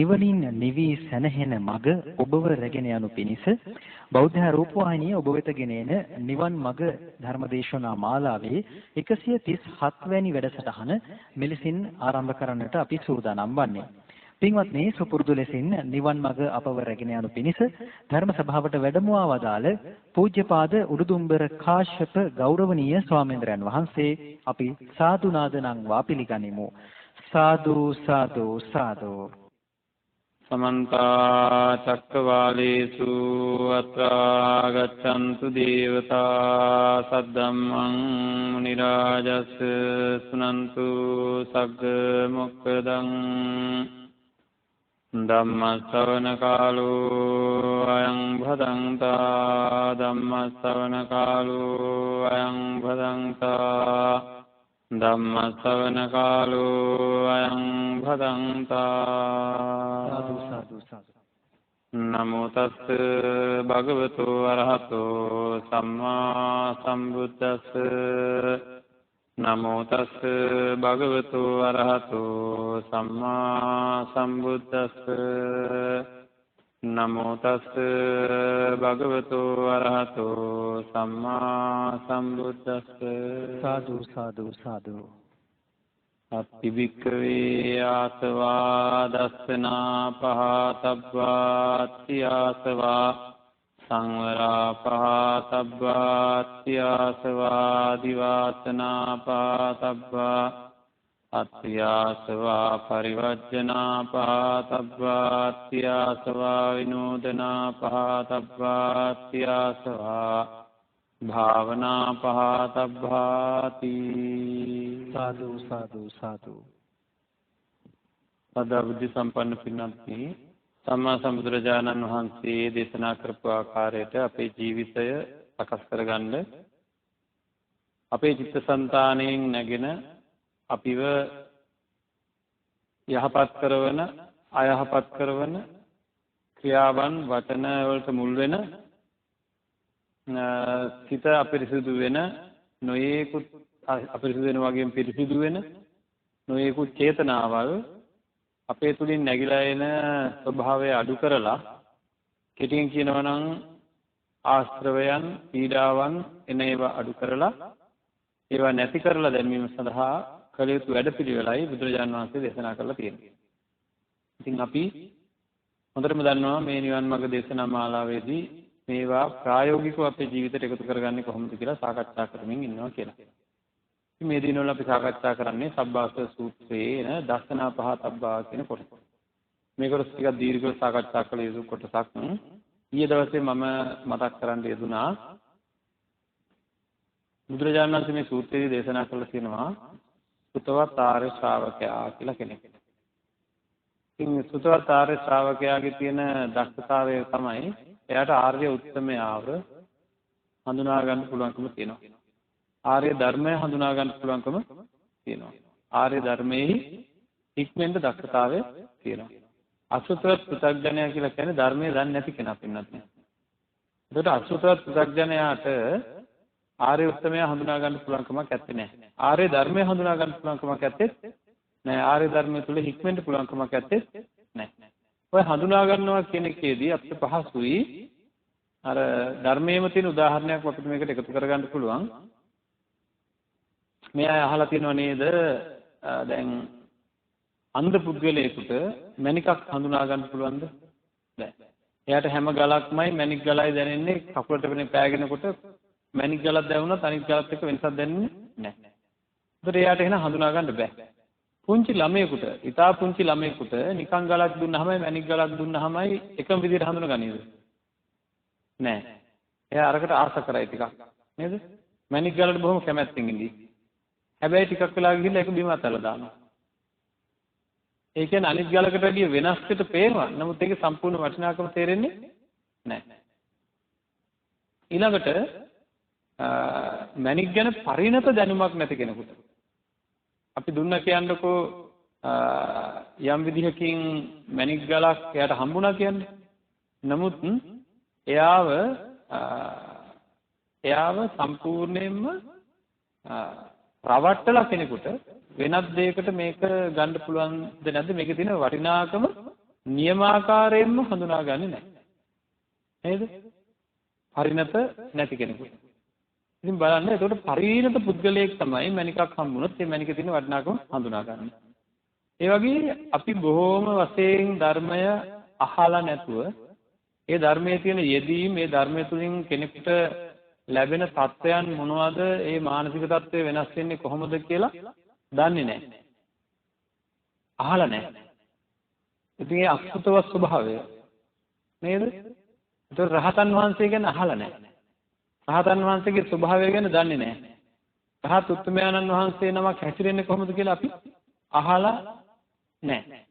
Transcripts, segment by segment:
නිවනින් නිවි සැනහෙන මඟ ඔබව රැගෙන යනු පිණිස බෞද්ධ රූපවාහිනිය ඔබ වෙත ගෙන එන නිවන් මඟ ධර්මදේශනා මාලාවේ 137 වැනි වැඩසටහන මෙලෙසින් ආරම්භ කරන්නට අපි සූදානම් වන්නේ. පින්වත්නි, සුපුරුදු ලෙසින් නිවන් මඟ අපව රැගෙන යනු පිණිස ධර්ම සභාවට වැඩමවා වදාළ පූජ්‍යපාද උඩුදුම්බර කාශ්‍යප ගෞරවනීය ස්වාමීන්ද්‍රයන් වහන්සේ අපි සාදු නාදනම් වාපිලිගනිමු. साधु साधु साधु समन्त चक्रवालेषु अत्रा गच्छन्तु देवता सद्धम्मं मुनिराजस् सुनन्तु सग्ग मोक्खदं धम्म श्रवण कालो अयं भदन्ता धम्म श्रवण कालो अयं भदन्ता ධම්ම ශ්‍රවණ කාලෝ අයං භදංතා. සාදු සාදු සාදු. නමෝ තස්ස භගවතු අරහතෝ සම්මා සම්බුද්දස්ස. නමෝ තස්ස භගවතු අරහතෝ සම්මා සම්බුද්දස්ස. නමෝ තස්ස භගවතු අරහතෝ සම්මා සම්බුද්දස්ස. සාදු සාදු සාදු. අත්ති භික්ඛවේ ආසවා දස්සනා පහතබ්බාති ආසවා සංවරා පහතබ්බාති ආසවා දිවාසනා පහතබ්බා අත්‍යාසවා පරිවර්ජනා පහතබ්බා අත්‍යාසවා විනෝදනා පහතබ්බා අත්‍යාසවා භාවනා පහතබ්බාති. සාදු සාදු සාදු. සදා බුද්ධ සම්පන්න පින්වත්නි, සම්මා සම්බුදුරජාණන් වහන්සේ දේශනා කරපු ආකාරයට අපේ ජීවිතය සකස් කරගන්න, අපේ චිත්තසංතානයෙන් නැගෙන අපිව යහපත් කරවන අයහපත් කරවන ක්‍රියාවන් වචන වලට මුල් වෙන සිත අපිරිසුදු වෙන නොයේකුත් අපිරිසුදු වෙන වගේම පිරිසුදු වෙන නොයේකුත් චේතනාවල් අපේ තුලින් නැగిලා එන ස්වභාවය අඩු කරලා, කෙටියෙන් කියනවා නම් ආශ්‍රවයන් පීඩාවන් එන ඒවා අඩු කරලා ඒවා නැති කරලා දැමීම සඳහා කළ යුතු වැඩපිළිවෙලයි බුදුරජාණන් වහන්සේ දේශනා කරලා තියෙන්නේ. ඉතින් අපි හොඳටම දන්නවා මේ නිවන් මාර්ග දේශනා මාලාවේදී මේවා ප්‍රායෝගිකව අපේ ජීවිතයට එකතු කරගන්නේ කොහොමද කියලා සාකච්ඡා කරමින් ඉන්නවා කියලා. ඉතින් මේ දිනවල අපි සාකච්ඡා කරන්නේ සබ්බාස්ව සූත්‍රයේ එන දස්සනා පහතබ්බා කියන කොටස. මේ කොටස ටිකක් දීර්ඝව සාකච්ඡා කළ යුතු කොටසක්. ඊයේ දවසේ මම මතක් කරන්න යෙදුනා බුදුරජාණන් වහන්සේ මේ සූත්‍රයේදී දේශනා කළා කියනවා සුතවත් ආර්ය ශ්‍රාවකයා කියලා කෙනෙක්. ඉතින් සුතවත් ආර්ය ශ්‍රාවකයාගේ තියෙන දක්ෂතාවය තමයි එයාට ආර්ය උත්තමයාව හඳුනා ගන්න පුළුවන්කම තියෙනවා. ආර්ය ධර්මය හඳුනා ගන්න පුළුවන්කම තියෙනවා. ආර්ය ධර්මයේ ඉක්මෙන්ද දක්ෂතාවය තියෙනවා. අසුතවත් පෘථග්ජනයා කියලා කියන්නේ ධර්මයේ දන්නේ නැති කෙනා පින්නත් නේ. ඒකට අසුතවත් පෘථග්ජනයාට ආර්ය උත්තමයා හඳුනා ගන්න පුළුවන්කමක් නැත්තේ නෑ. ආර්ය ධර්මය හඳුනා ගන්න පුළුවන්කමක් නැත්තේ නෑ. ආර්ය ධර්මය තුල හික්මෙන්න පුළුවන්කමක් නැත්තේ නෑ. ඔය හඳුනා ගන්නවා කියන එකේදී අපිට පහසුයි අර ධර්මයේම තියෙන උදාහරණයක් අපිට මේකට එකතු කරගන්න පුළුවන්. මේ අය අහලා තියෙනව නේද? දැන් අන්ධ පුද්ගලයෙකුට මණිකක් හඳුනා ගන්න පුළුවන්ද? බෑ. එයාට හැම ගලක්මයි මණික් ගලයි දැනෙන්නේ. කකුලට වෙන පෑගෙනකොට මණික් ගලක් දැවුනොත් අනිත් ගලත් එක්ක වෙනසක් දැනෙන්නේ නැහැ. ඒකට එයාට එහෙනම් හඳුනා ගන්න බෑ. පුංචි ළමයෙකුට, ඉතා පුංචි ළමයෙකුට නිකන් ගලක් දුන්නාමයි මණික් ගලක් දුන්නාමයි එකම විදිහට හඳුනගන්නේද? නෑ. එයා අරකට ආස කරයි ටිකක්. නේද? මණික් ගලට බොහොම කැමැත්තෙන් ඉඳී. හැබැයි ටිකක් වෙලා ගිහිල්ලා ඒක බිම අතල්ලා දානවා. ඒ කියන්නේ අනිත් ගලකට වැඩිය වෙනස්කට පේනවා. නමුත් ඒකේ සම්පූර්ණ වටිනාකම තේරෙන්නේ නැහැ. ඊළඟට මණික් ගැන පරිණත දැනුමක් නැති කෙනෙකුට අපි දුන්න කියන්නකෝ යම් විදිහකින් මණික් ගලක් එයාට හම්බුණා කියන්නේ. නමුත් එයාව සම්පූර්ණයෙන්ම රවට්ටලා කෙනෙකුට වෙනත් දෙයකට මේක ගන්න පුළුවන්ද නැද්ද, මේකේ තියෙන වටිනාකම නියමාකාරයෙන්ම හඳුනාගන්නේ නැහැ. නේද? පරිණත නැති කෙනෙකුට. ඉතින් බලන්න එතකොට පරිණත පුද්ගලයෙක් තමයි මණිකක් හම්බුනොත් ඒ මණිකේ තියෙන වටිනාකම හඳුනාගන්නේ. ඒ වගේ අපි බොහෝම වශයෙන් ධර්මය අහලා නැතුව ඒ ධර්මයේ තියෙන යෙදීම ඒ ධර්මය තුලින් කෙනෙකුට ලැබෙන තත්ත්වයන් මොනවද ඒ මානසික තත්ත්වය වෙනස් වෙන්නේ කොහොමද කියලා දන්නේ නැහැ. අහලා නැහැ. ඉතින් ඒ අසුතව ස්වභාවය නේද? ඒතර රහතන් වහන්සේ ගැන අහලා නැහැ. රහතන් වහන්සේගේ ස්වභාවය ගැන දන්නේ නැහැ. රහත් උත්තමයන්න් වහන්සේ නමක් හැසිරෙන්නේ කොහොමද කියලා අපි අහලා නැහැ.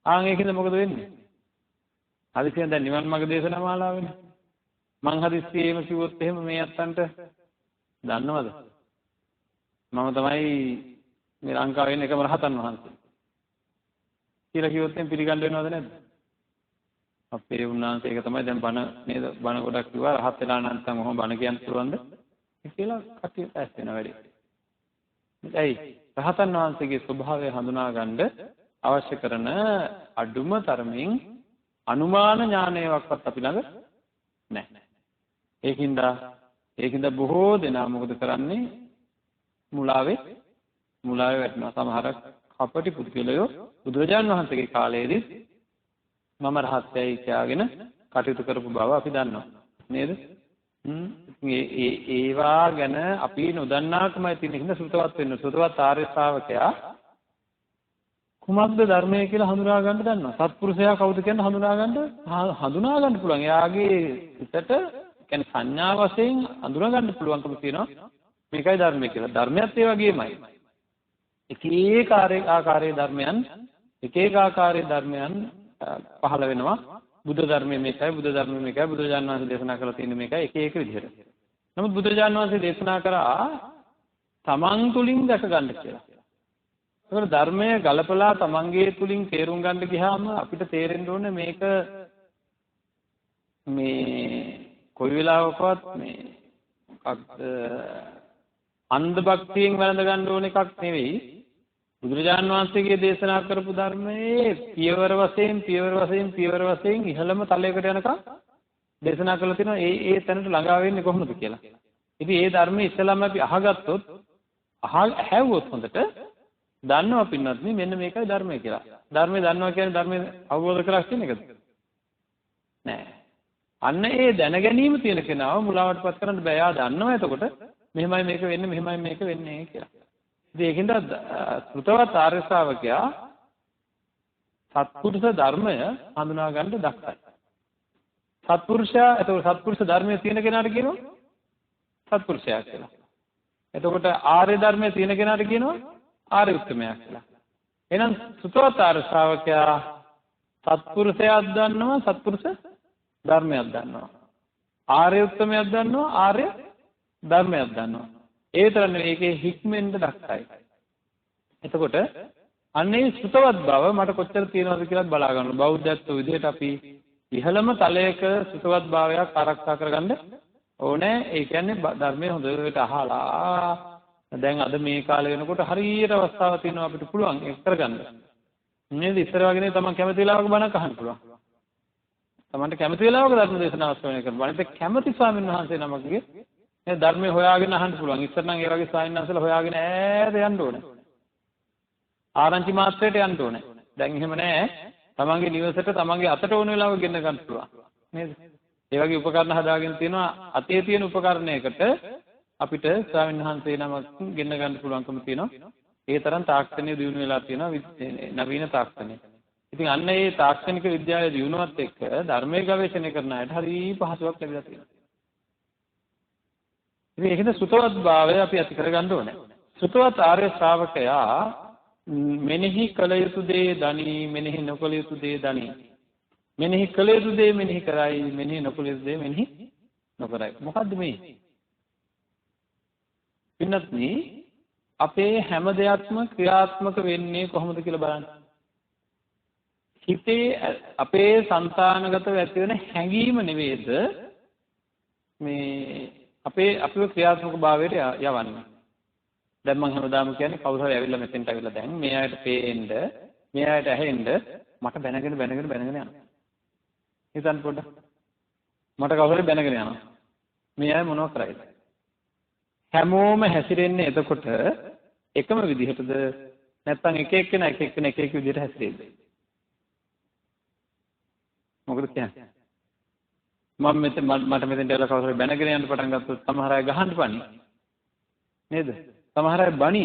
ආන් ඒකෙන්ද මොකද වෙන්නේ? හදිසියෙන් දැන් නිවන් මාර්ග දේශනා මාලාවනේ. මං හදිස්සියෙම කිව්වොත් එහෙම මේ අත්තන්ට දන්නවද? මම තමයි මේ ලංකාවේ ඉන්න එකම රහතන් වහන්සේ. කියලා කිව්වොත් එහෙම පිළිගන්න වෙනවද නැද්ද? අපේ උන්වහන්සේ ඒක තමයි දැන් බණ නේද? බණ ගොඩක් කිව්වා රහත් වෙලා නැත්නම් ඔහොම බණ කියන්න පුළුවන්ද? කියලා කටිය ඇස් වෙන වැඩි. ඒයි රහතන් වහන්සේගේ ස්වභාවය හඳුනා ගන්න අවශ්‍ය කරන අඩුම තරමින් අනුමාන ඥානයක්වත් අපි ළඟ නැහැ. ඒකින්ද බොහෝ දෙනා මොකද කරන්නේ? මුලාවේ වැටෙනවා. සමහර කපටි පුද්ගලයෝ බුදුරජාණන් වහන්සේගේ කාලයේදී මම රහත්යයි කියලාගෙන කටයුතු කරපු බව අපි දන්නවා. නේද? ඒවා ගැන අපි නොදන්නාකමයි තියෙන හින්දා සුතවත් වෙන්න. සුතවත් ආර්ය ශ්‍රාවකයා කුමක්ද ධර්මය කියලා හඳුනා ගන්න දන්නවා. සත්පුරුෂයා කවුද කියන හඳුනා ගන්න පුළුවන්. එයාගේ හිතට කියන්නේ සංඥා වශයෙන් හඳුනා ගන්න පුළුවන්කම තියෙනවා. මේකයි ධර්මය කියලා. ධර්මයත් ඒ වගේමයි. එක ආකාරයේ ධර්මයන් පහළ වෙනවා. බුද්ධ ධර්මයේ මේකයි, බුද්ධ ධර්මයේ මේකයි, බුදුරජාණන් වහන්සේ දේශනා කරලා තියෙන මේකයි එක විදිහට. නමුත් බුදුරජාණන් වහන්සේ දේශනා කරා තමන් තුලින් දැක ගන්න කියලා. ඒකට ධර්මය ගලපලා තමන්ගේ තුලින් තේරුම් ගන්න ගියාම අපිට තේරෙන්න ඕනේ මේක කොයි වෙලාවකවත් මොකක්ද අන්ධ භක්තියෙන් වැළඳ ගන්න ඕන එකක් නෙවෙයි. බුදුරජාණන් වහන්සේගේ දේශනා කරපු ධර්මයේ පියවර වශයෙන් ඉහළම තලයකට යනකම් දේශනා කරලා තිනවා. ඒ තැනට ළඟා වෙන්නේ කොහොමද කියලා. ඉතින් ඒ ධර්මයේ ඉස්සෙල්ලාම අපි අහගත්තොත් ඇහැව්වොත් හොඳට දන්නවා පින්වත්නි මෙන්න මේකයි ධර්මය කියලා. ධර්මය දන්නවා කියන්නේ ධර්මය අවබෝධ කරගන්න කියන එකද? නෑ. අන්න ඒ දැන ගැනීම තියෙන කෙනාව මුලාවටපත් කරන්න බෑ. යා දන්නවා එතකොට මෙහෙමයි මේක වෙන්නේ මෙහෙමයි මේක වෙන්නේ කියලා. ඉතින් ඒකින්ද ශ්‍රුතවත් ආර්ය ශ්‍රාවකයා සත්පුරුෂ ධර්මය හඳුනා ගන්න දක්ෂයි. සත්පුරුෂයා එතකොට සත්පුරුෂ ධර්මයේ තියෙන කෙනාට කියනවා සත්පුරුෂයා කියලා. එතකොට ආර්ය ධර්මයේ තියෙන කෙනාට කියනවා ආර්ය උත්තමයා කියලා. එහෙනම් ශ්‍රුතවත් ආර්ය ශ්‍රාවකයා සත්පුරුෂයාක් දන්නවා සත්පුරුෂ ධර්මයක් දන්නවා. ආර්ය උත්තමයක් දන්නවා ආර්ය ධර්මයක් දන්නවා. ඒ තරම් නෙවෙයි ඒකේ හික්මෙන්ද දක්ෂයි. එතකොට අන්නේ ශ්‍රුතවත් බව මට කොච්චර තියෙනවද කියලා බලා ගන්න. බෞද්ධත්ව විදිහට අපි ඉහළම තලයක ශ්‍රුතවත් භාවයක් ආරක්ෂා කරගන්න ඕනේ. ඒ කියන්නේ ධර්මයේ හොඳට අහලා දැන් අද මේ කාලේ වෙනකොට හරියට අවස්ථාවක් තියෙනවා අපිට පුළුවන් ඒක කරගන්න. නේද? ඉස්සර වගේ නේ තමන් කැමති වෙලාවක බණක් අහන්න පුළුවන්. තමන්ට කැමති වෙලාවක ධර්ම දේශනාවක් ශ්‍රවණය කරන්න. අනිත් කැමති ස්වාමීන් වහන්සේ නමකගේ මේ ධර්මය හොයාගෙන අහන්න පුළුවන්. ඉස්සර නම් ඒ වගේ ස්වාමීන් වහන්සේලා හොයාගෙන ඈත යන්න ඕනේ. ආරංචි මාත්‍රයට යන්න ඕනේ. දැන් එහෙම නැහැ. තමන්ගේ නිවසට තමන්ගේ අතට ඕන වෙලාවක ගෙන්න ගන්න පුළුවන්. නේද? ඒ වගේ උපකරණ හදාගෙන තියෙනවා. අතේ තියෙන උපකරණයකට අපිට ස්වාමීන් වහන්සේ නමක් ගෙන්න ගන්න පුළුවන්කම තියෙනවා. ඒ තරම් තාක්ෂණය දියුණු වෙලා තියෙනවා නවීන තාක්ෂණය. ඉතින් අන්න ඒ තාක්ෂණික විද්‍යාවේ දියුණුවත් එක්ක ධර්මයේ ගවේෂණය කරන අයට හරි පහසුවක් ලැබිලා තියෙනවා. ඉතින් ඒකද සුතවත් භාවය අපි ඇති කරගන්න ඕනේ. සුතවත් ආර්ය ශ්‍රාවකයා මෙනෙහි කළ යුතු දේ දනි, මෙනෙහි නොකළ යුතු දේ දනි. මෙනෙහි කළ යුතු දේ මෙනෙහි කරයි, මෙනෙහි නොකළ යුතු දේ මෙනෙහි නොකරයි. මොකද්ද මේ? පින්නත්නි අපේ හැම දෙයක්ම ක්‍රියාත්මක වෙන්නේ කොහොමද කියලා බලන්න. හිතේ අපේ సంతానගතව ඇති වෙන හැඟීම නෙවෙයිද මේ අපිව ක්‍රියාත්මක භාවයට යවන්නේ. දැන් මම හැමදාම කියන්නේ කවුරු හරි ඇවිල්ලා මෙතෙන්ට ඇවිල්ලා දැන් මේ අයට පේන්න, මේ අයට ඇහෙන්න මට බැනගෙන යනවා. හිතන්න පොඩ්ඩක්. මට කවුරු හරි බැනගෙන යනවා. මේ අය මොනව කරයිද? හැමෝම හැසිරෙන්නේ එතකොට එකම විදිහටද නැත්නම් එක එක විදිහට හැසිරෙයිද? මොකද කියන්නේ? මට මෙතෙන්ට එලා කවුරු හරි බැනගෙන යන්න පටන් ගත්තොත් සමහර අය ගහන්න පණි. නේද? සමහර අය බණි.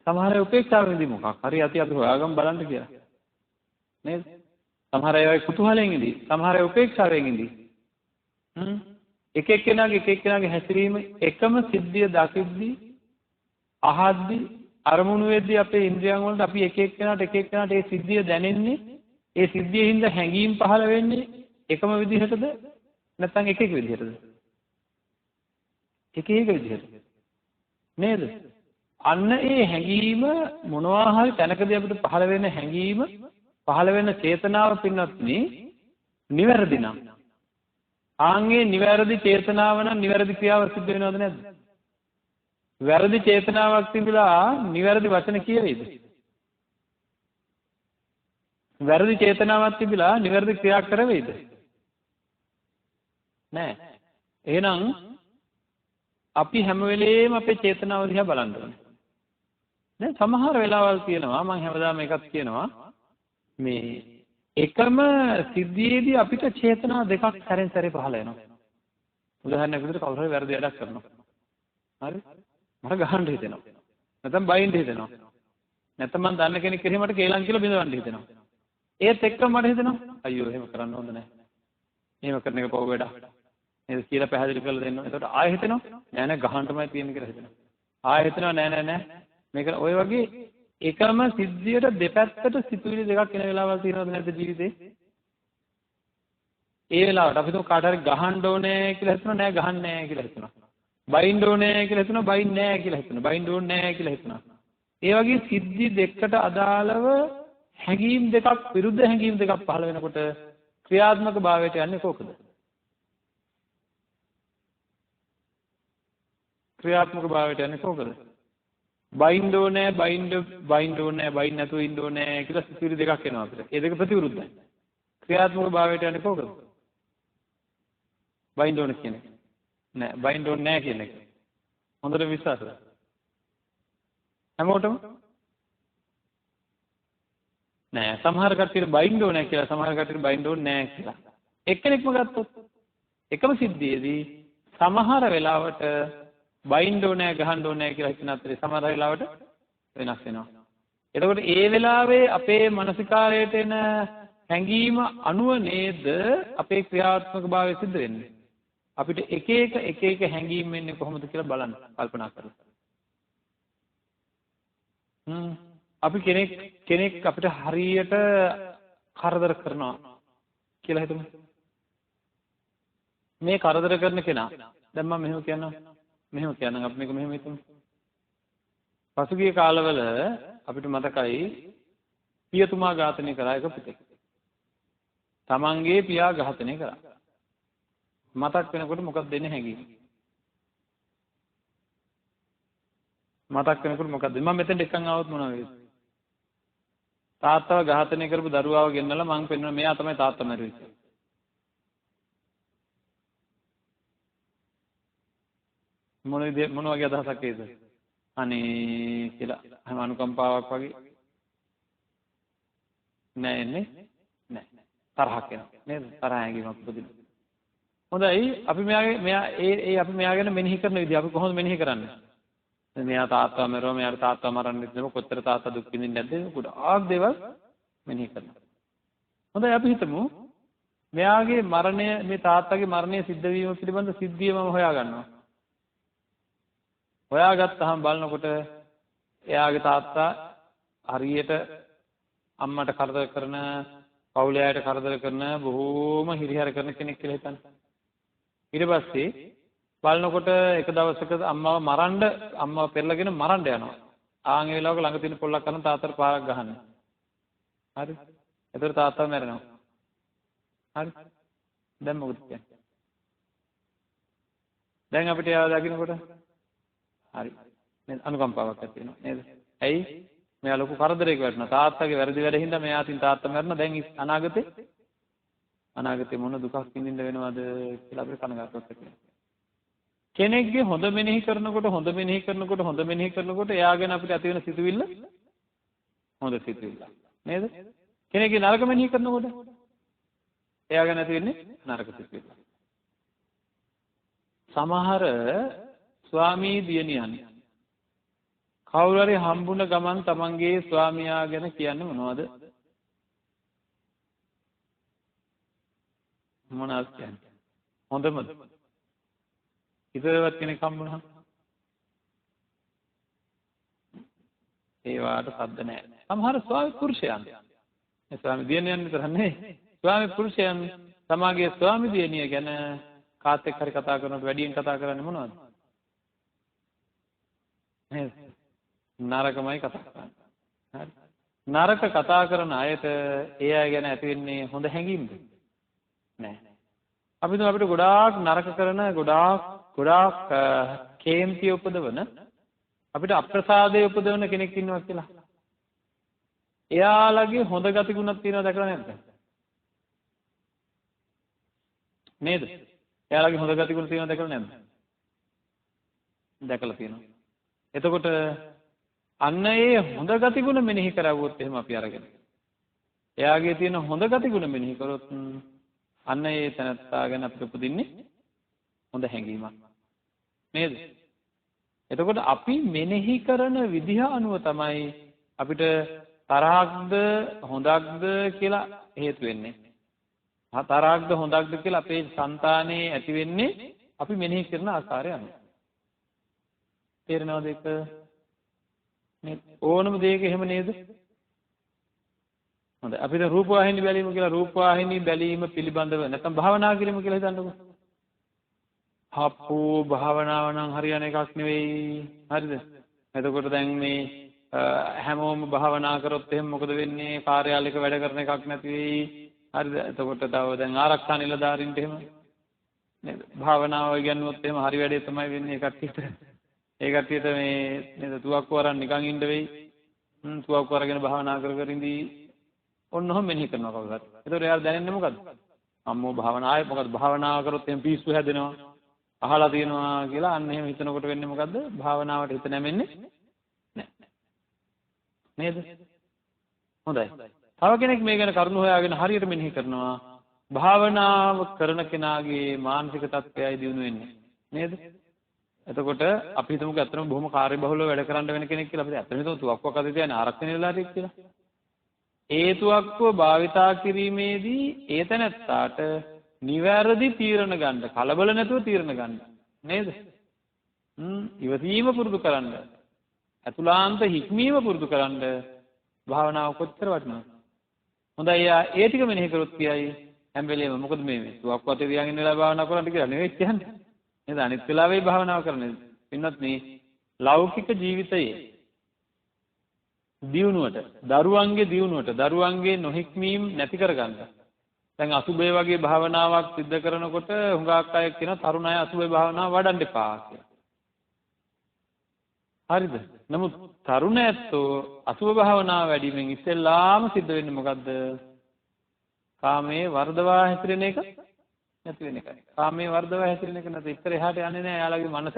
සමහර අය උපේක්ෂාවෙන්දී මොකක් හරි අපි හොයාගමු බලන්න කියලා. නේද? සමහර අය කුතුහලයෙන් ඉඳී. සමහර අය උපේක්ෂාවෙන් ඉඳී. එක එක්කෙනාගේ හැසිරීම එකම සිද්ධිය දකිද්දී අහද්දී අරමුණු වෙද්දී අපේ ඉන්ද්‍රියන් වලට අපි එක එක්කෙනාට ඒ සිද්ධිය දැනෙන්නේ ඒ සිද්ධියේ හින්දා හැඟීම් පහළ වෙන්නේ එකම විදිහටද නැත්නම් එක විදිහටද? එක විදිහට. නේද? අන්න ඒ හැඟීම මොනවා හරි තැනකදී අපිට පහළ වෙන හැඟීම පහළ වෙන චේතනාව පින්නත්නි නිවැරදි නම් ආන්ගේ නිවැරදි චේතනාව නම් නිවැරදි ක්‍රියාව සිද්ධ වෙනවද නැද්ද? වැරදි චේතනාවක් තිබිලා නිවැරදි වචන කියවේද? වැරදි චේතනාවක් තිබිලා නිවැරදි ක්‍රියා කරවේද? නෑ. එහෙනම් අපි හැම වෙලේම අපේ චේතනාව දිහා බලන්න ඕනේ. දැන් සමහර වෙලාවල් තියෙනවා මම හැමදාම එකක් කියනවා මේ එකම සිද්ධියේදී අපිට චේතනා දෙකක් සැරෙන් සැරේ පහළ වෙනවා. උදාහරණයක් විදිහට කවුරු හරි වැරදි වැඩක් කරනවා. හරි? මට ගහන්න හිතෙනවා. නැත්නම් බයින්න හිතෙනවා. නැත්නම් මම දන්න කෙනෙක් කෙරෙහි මට කේලම් කියලා බිඳවන්න හිතෙනවා. ඒත් එක්කම මට හිතෙනවා අයියෝ එහෙම කරන්න හොඳ නැහැ. එහෙම කරන එක පව් වැඩක්. නේද කියලා පැහැදිලි කරලා දෙන්න. එතකොට ආයෙ හිතෙනවා නෑ ගහන්නමයි තියෙන්නේ කියලා හිතෙනවා. ආයෙ හිතෙනවා නෑ මේක ඔය වගේ එකම සිද්ධියට දෙපැත්තට සිතුවිලි දෙකක් එන වෙලාවල් තියෙනවද නැද්ද ජීවිතේ? ඒ වෙලාවට අපි તો කාට හරි ගහන්න ඕනේ කියලා හිතනවා නෑ ගහන්නේ නෑ කියලා හිතනවා. බයින්න ඕනේ කියලා හිතනවා බයින්නේ නෑ කියලා හිතනවා. බයින්න ඕනේ නෑ කියලා හිතනවා. ඒ වගේ සිද්ධි දෙකකට අදාළව හැඟීම් දෙකක් විරුද්ධ හැඟීම් දෙකක් පහළ වෙනකොට ක්‍රියාත්මක භාවයට යන්නේ කොහොමද? ක්‍රියාත්මක භාවයට යන්නේ කොහොමද? බයින්න ඕනේ බයින්න නැතුව ඉන්න ඕනේ කියලා සිතුවිලි දෙකක් එනවා අපිට. ඒ දෙක ප්‍රතිවිරුද්ධයි. ක්‍රියාත්මක භාවයට යන්නේ කොහොමද? බයින්න ඕනේ කියන එක. නෑ බයින්න ඕනේ නෑ කියන එක. හොඳට විශ්වාසද? හැමෝටම නෑ සමහර කට්ටියට බයින්න ඕනේ කියලා සමහර කට්ටියට බයින්න ඕනේ නෑ කියලා. එක්කෙනෙක්ම ගත්තොත් එකම සිද්ධියේදී සමහර වෙලාවට බයින්න ඕනේ ගහන්න ඕනේ කියලා හිතන අතරේ සමහර වෙලාවට වෙනස් වෙනවා. එතකොට ඒ වෙලාවේ අපේ මානසිකාරයට එන හැඟීම අනුව නේද අපේ ක්‍රියාත්මක භාවය සිද්ධ වෙන්නේ. අපිට එක එක හැඟීම් එන්නේ කොහොමද කියලා බලන්න කල්පනා කරලා. අපි කෙනෙක් අපිට හරියට කරදර කරනවා කියලා හිතමු. මේ කරදර කරන කෙනා දැන් මම මෙහෙම කියන්නම් අපි මේක මෙහෙම හිතමු. පසුගිය කාලවල අපිට මතකයි පියතුමා ඝාතනය කරා එක පුතෙක්. තමන්ගේ පියා ඝාතනය කරා. මතක් වෙනකොට මොකක්ද දෙන්නේ හැඟීම? මතක් වෙනකොට මොකක්ද? මම මෙතෙන්ට එක්කන් ආවොත් මොනවා වෙයිද? තාත්තව ඝාතනය කරපු දරුවාව ගෙන්නලා මං පෙන්වන මෙයා තමයි තාත්තා මැරුවේ කියලා. මොන වගේ අදහසක් ඒද? අනේ කියලා හැම අනුකම්පාවක් වගේ නෑ එන්නේ නෑ තරහක් එනවා නේද? තරහ හැඟීමක් උපදිනවා. හොඳයි අපි අපි මෙයා ගැන මෙනෙහි කරන විදිහ අපි කොහොමද මෙනෙහි කරන්නේ? මෙයා තාත්තා මරුවා මෙයාට තාත්තා මරන්න ඉතින් කොච්චර තාත්තා දුක් විඳින්නේ නැද්ද? ගොඩාක් දේවල් මෙනෙහි කරනවා. හොඳයි අපි හිතමු මෙයාගේ මරණය මේ තාත්තගේ මරණය සිද්ධ වීම පිළිබඳ සිද්ධිය මම හොයාගන්නවා. හොයාගත්තාම බලනකොට එයාගේ තාත්තා හරියට අම්මට කරදර කරන, පවුලේ අයට කරදර කරන, බොහෝම හිරිහැර කරන කෙනෙක් කියලා හිතන්න. ඊට පස්සේ බලනකොට එක දවසක අම්මව පෙරලගෙන මරන්න යනවා. ආන් ඒ වෙලාවක ළඟ තියෙන පොල්ලක් කරන තාත්තට පාරක් ගහනවා. හරි. එතකොට තාත්තා මැරෙනවා. හරි. දැන් මොකද කියන්නේ? දැන් අපිට එයාව දකින්නකොට හරි. නේද? අනුකම්පාවක් ඇති වෙනවා නේද? ඇයි? මෙයා ලොකු කරදරයක වැටුණා. තාත්තගේ වැරදි වැඩ හින්දා මෙයා අතින් තාත්තා මැරුණා. දැන් අනාගතේ මොන දුකක් විඳින්න වෙනවද කියලා අපිට කනගාටුවක් ඇති වෙනවා. කෙනෙක්ගේ හොඳ මෙනෙහි කරනකොට එයා ගැන අපිට ඇති වෙන සිතුවිල්ල හොඳ සිතුවිල්ල. නේද? කෙනෙක්ගේ නරක මෙනෙහි කරනකොට එයා ගැන ඇති වෙන්නේ නරක සිතුවිල්ල. සමහර ස්වාමී දියණියන් කවුරු හරි හම්බුන ගමන් තමන්ගේ ස්වාමියා ගැන කියන්නේ මොනවද? මොනවද කියන්නේ? හොඳමද? ඉතලවත් කෙනෙක් හම්බුනහම ඒ වාට සද්ද නැහැ. සමහර ස්වාමි පුරුෂයන් ඒ ස්වාමි දියණියන් විතර නෙවෙයි. ස්වාමි පුරුෂයන් තමාගේ ස්වාමි දියණිය ගැන කාත් එක්ක හරි කතා කරනකොට වැඩියෙන් කතා කරන්නේ මොනවද? නේද? නරකමයි කතා කරන්නේ. හරි. නරක කතා කරන අයට ඒ අය ගැන ඇති වෙන්නේ හොඳ හැඟීම්ද? නෑ. අපි තුම අපිට ගොඩාක් නරක කරන ගොඩාක් කේන්ති උපදවන අපිට අප්‍රසාදයේ උපදවන කෙනෙක් ඉන්නවා කියලා. එයාලගේ හොඳ ගති ගුණක් තියෙනවා දැකලා නැද්ද? නේද? එයාලගේ හොඳ ගති ගුණ තියෙනවා දැකලා නැද්ද? දැකලා තියෙනවා. එතකොට අන්න ඒ හොඳ ගති ගුණ මෙනෙහි කරවුවොත් එහෙම අපි අරගෙන. එයාගේ තියෙන හොඳ ගති ගුණ මෙනෙහි කරොත් අන්න ඒ තනත්තා ගැන අපිට උපදින්නේ හොඳ හැඟීමක්. නේද? එතකොට අපි මෙනෙහි කරන විදිහ අනුව තමයි අපිට තරහක්ද හොඳක්ද කියලා හේතු වෙන්නේ. තරහක්ද හොඳක්ද කියලා අපේ సంతානේ ඇති වෙන්නේ අපි මෙනෙහි කරන ආකාරය අනුව. තේරෙනවද ඒක? මේ ඕනම දෙයක එහෙම නේද? හොඳයි. අපිට රූපවාහිනී බැලීම කියලා රූපවාහිනී බැලීම පිළිබඳව නැත්නම් භාවනා කිරීම කියලා හිතන්නකෝ. හප්පෝ භාවනාව නම් හරියන එකක් නෙවෙයි. හරිද? එතකොට දැන් මේ හැමෝම භාවනා කරොත් එහෙනම් මොකද වෙන්නේ? කාර්යාලයක වැඩ කරන එකක් නැති වෙයි. හරිද? එතකොට තව දැන් ආරක්ෂා නිලධාරීන්ට එහෙම නේද? භාවනාව ඉගෙනුවොත් එහෙම හරි වැඩේ තමයි වෙන්නේ කට්ටියට. ඒ කට්ටියට මේ නේද තුවක්කුව අරන් නිකන් ඉන්න වෙයි. තුවක්කුව අරගෙන භාවනා කර කර ඉඳී ඔන්නෝම මෙනෙහි කරනවා කවුරුත්. ඒතකොට එයාලා දැනෙන්නේ මොකද්ද? අම්මෝ භාවනාවේ මොකද්ද භාවනාව කරොත් එහෙනම් පිස්සු හැදෙනවා. අහලා තියෙනවා කියලා අන්න එහෙම හිතනකොට වෙන්නේ මොකද්ද? භාවනාවට හිත නැමෙන්නේ නැහැ. නේද? හොඳයි. තව කෙනෙක් මේ ගැන කරුණු හොයාගෙන හරියට මෙනෙහි කරනවා. භාවනාව කරන කෙනාගේ මානසික තත්ත්වයයි දියුණු වෙන්නේ. නේද? එතකොට අපි හිතමුකෝ අත්‍තරම බොහොම කාර්යබහුලව වැඩ කරන්න වෙන කෙනෙක් කියලා අපිට අත්‍තරම හිතමු තුවක්කුවක් අතේ තියන්නේ ආරක්ෂක නිලධාරියෙක් කියලා. ඒ තුවක්කුව භාවිතා කිරීමේදී ඒ තැනත්තාට නිවැරදි තීරණ ගන්න, කලබල නැතුව තීරණ ගන්න. නේද? ඉවසීම පුරුදු කරන්න. අතුලාන්ත හික්මීම පුරුදු කරන්න භාවනාව කොච්චර වටිනවද? හොඳයි ඒ ටික මෙනෙහි කරොත් කියයි හැම වෙලේම මොකද මේ තුවක්කුව අතේ තියාගෙන ඉඳලා භාවනා කරන්න කියලා නෙවෙයි කියන්නේ. නේද? අනිත් වෙලාවෙයි භාවනාව කරන්නේ. පින්වත් මේ ලෞකික ජීවිතයේ දියුණුවට, දරුවන්ගේ නොහික්මීම් නැති කරගන්න. දැන් අසුබේ වගේ භාවනාවක් සිද්ධ කරනකොට හුඟක් අය කියන තරුණ අය අසුබේ භාවනාව වඩන්න එපා කියලා. හරිද? නමුත් තරුණ ඇත්තෝ අසුබ භාවනාව වැඩිමින් ඉස්සෙල්ලාම සිද්ධ වෙන්නේ මොකද්ද? කාමයේ වර්ධවා හැසිරෙන එක නැති වෙන එකයි. කාමයේ වර්ධවා හැසිරෙන එක නැති ඉතර එහාට යන්නේ නැහැ. යාළගේ මනස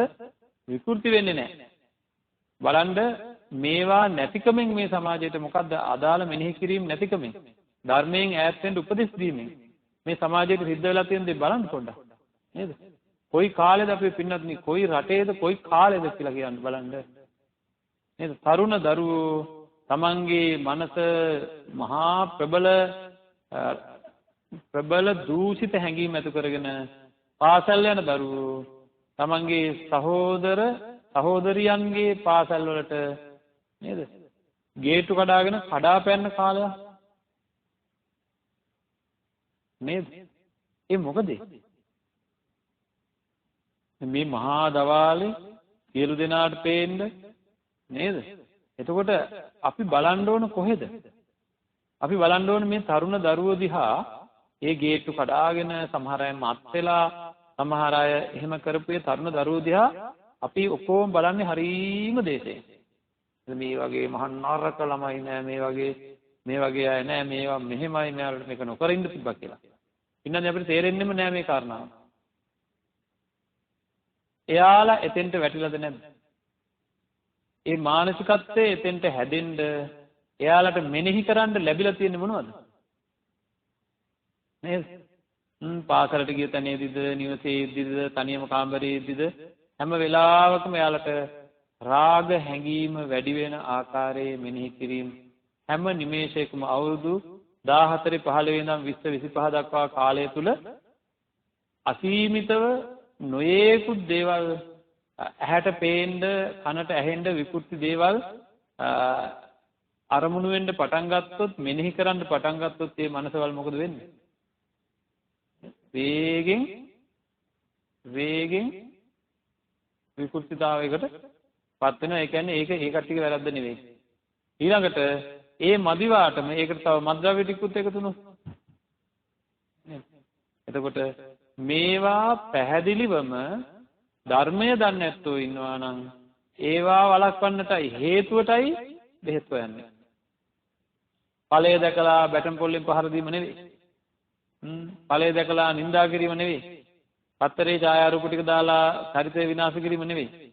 විකෘති වෙන්නේ නැහැ. බලන්න මේවා නැතිකමෙන් මේ සමාජයට මොකද්ද අදාළ මෙනෙහි කිරීම නැතිකමෙන් ධර්මයෙන් ඈත් වෙන්න උපදෙස් දීමෙන් මේ සමාජයට සිද්ධ වෙලා තියෙන දේ බලන්න පොඩ්ඩක්. නේද? කොයි කාලෙද අපි පින්නත් නේ කොයි රටේද කොයි කාලෙද කියලා කියන්න බලන්න. නේද? තරුණ දරුවෝ තමන්ගේ මනස මහා ප්‍රබල දූෂිත හැඟීම් ඇති කරගෙන පාසල් යන දරුවෝ තමන්ගේ සහෝදරියන්ගේ පාසල් වලට නේද? ගේට්ටු කඩාගෙන කඩාපැන්න කාලයක් නේද? ඒ මොකද? මේ මහා දවාලේ සියලු දෙනාට පේන්න නේද? එතකොට අපි බලන්න ඕන කොහෙද? අපි බලන්න ඕන මේ තරුණ දරුවෝ දිහා ඒ ගේට්ටු කඩාගෙන සමහර අය මත් වෙලා සමහර අය එහෙම කරපු ඒ තරුණ දරුවෝ දිහා අපි ඔක්කොම බලන්නේ හරීම දේශයෙන්. මේ වගේ මහා නරක ළමයි නෑ මේ වගේ අය නෑ මේවා මෙහෙමයි මෙයාලට මේක නොකර ඉන්න තිබ්බා කියලා. ඉන්නන්නේ අපිට තේරෙන්නෙම නෑ මේ කාරණාව. එයාලා එතෙන්ට වැටිලාද නැද්ද? ඒ මානසිකත්වයේ එතෙන්ට හැදෙන්න එයාලට මෙනෙහි කරන්න ලැබිලා තියෙන්නේ මොනවද? නේද? පාසලට ගිය තැනේදීද නිවසේ ඉද්දිද තනියම කාමරේ ඉද්දිද හැම වෙලාවකම එයාලට රාග හැඟීම වැඩි වෙන ආකාරයේ මෙනෙහි කිරීම හැම නිමේෂයකම අවුරුදු 14 15 ඉඳන් 20 25 දක්වා කාලය තුල අසීමිතව නොයේකුත් දේවල් ඇහැට පේන්න කනට ඇහෙන්න විකෘති දේවල් අරමුණු වෙන්න පටන් ගත්තොත් මෙනෙහි කරන්න පටන් ගත්තොත් මේ මනසවල මොකද වෙන්නේ? වේගෙන් විකෘතිතාවයකට පත් වෙනවා. ඒ කියන්නේ ඒක ඒ කට්ටියගේ වැරද්ද නෙවෙයි. ඊළඟට ඒ මදිවාටම ඒකට තව මද්ද්‍රව්‍ය ටිකුත් එකතු වෙනවා. එතකොට මේවා පැහැදිලිවම ධර්මය දන්නේ නැත්තෝ ඉන්නවා නම් ඒවා වළක්වන්නටයි හේතුවටයි බෙහෙත් හොයන්නේ. ඵලය දැකලා බැටම් පොල්ලෙන් පහර දීම නෙවෙයි. ඵලය දැකලා නිඳා කිරීම නෙවෙයි. පත්තරේ ඡායාරූප ටික දාලා චරිතය විනාශ කිරීම නෙවෙයි.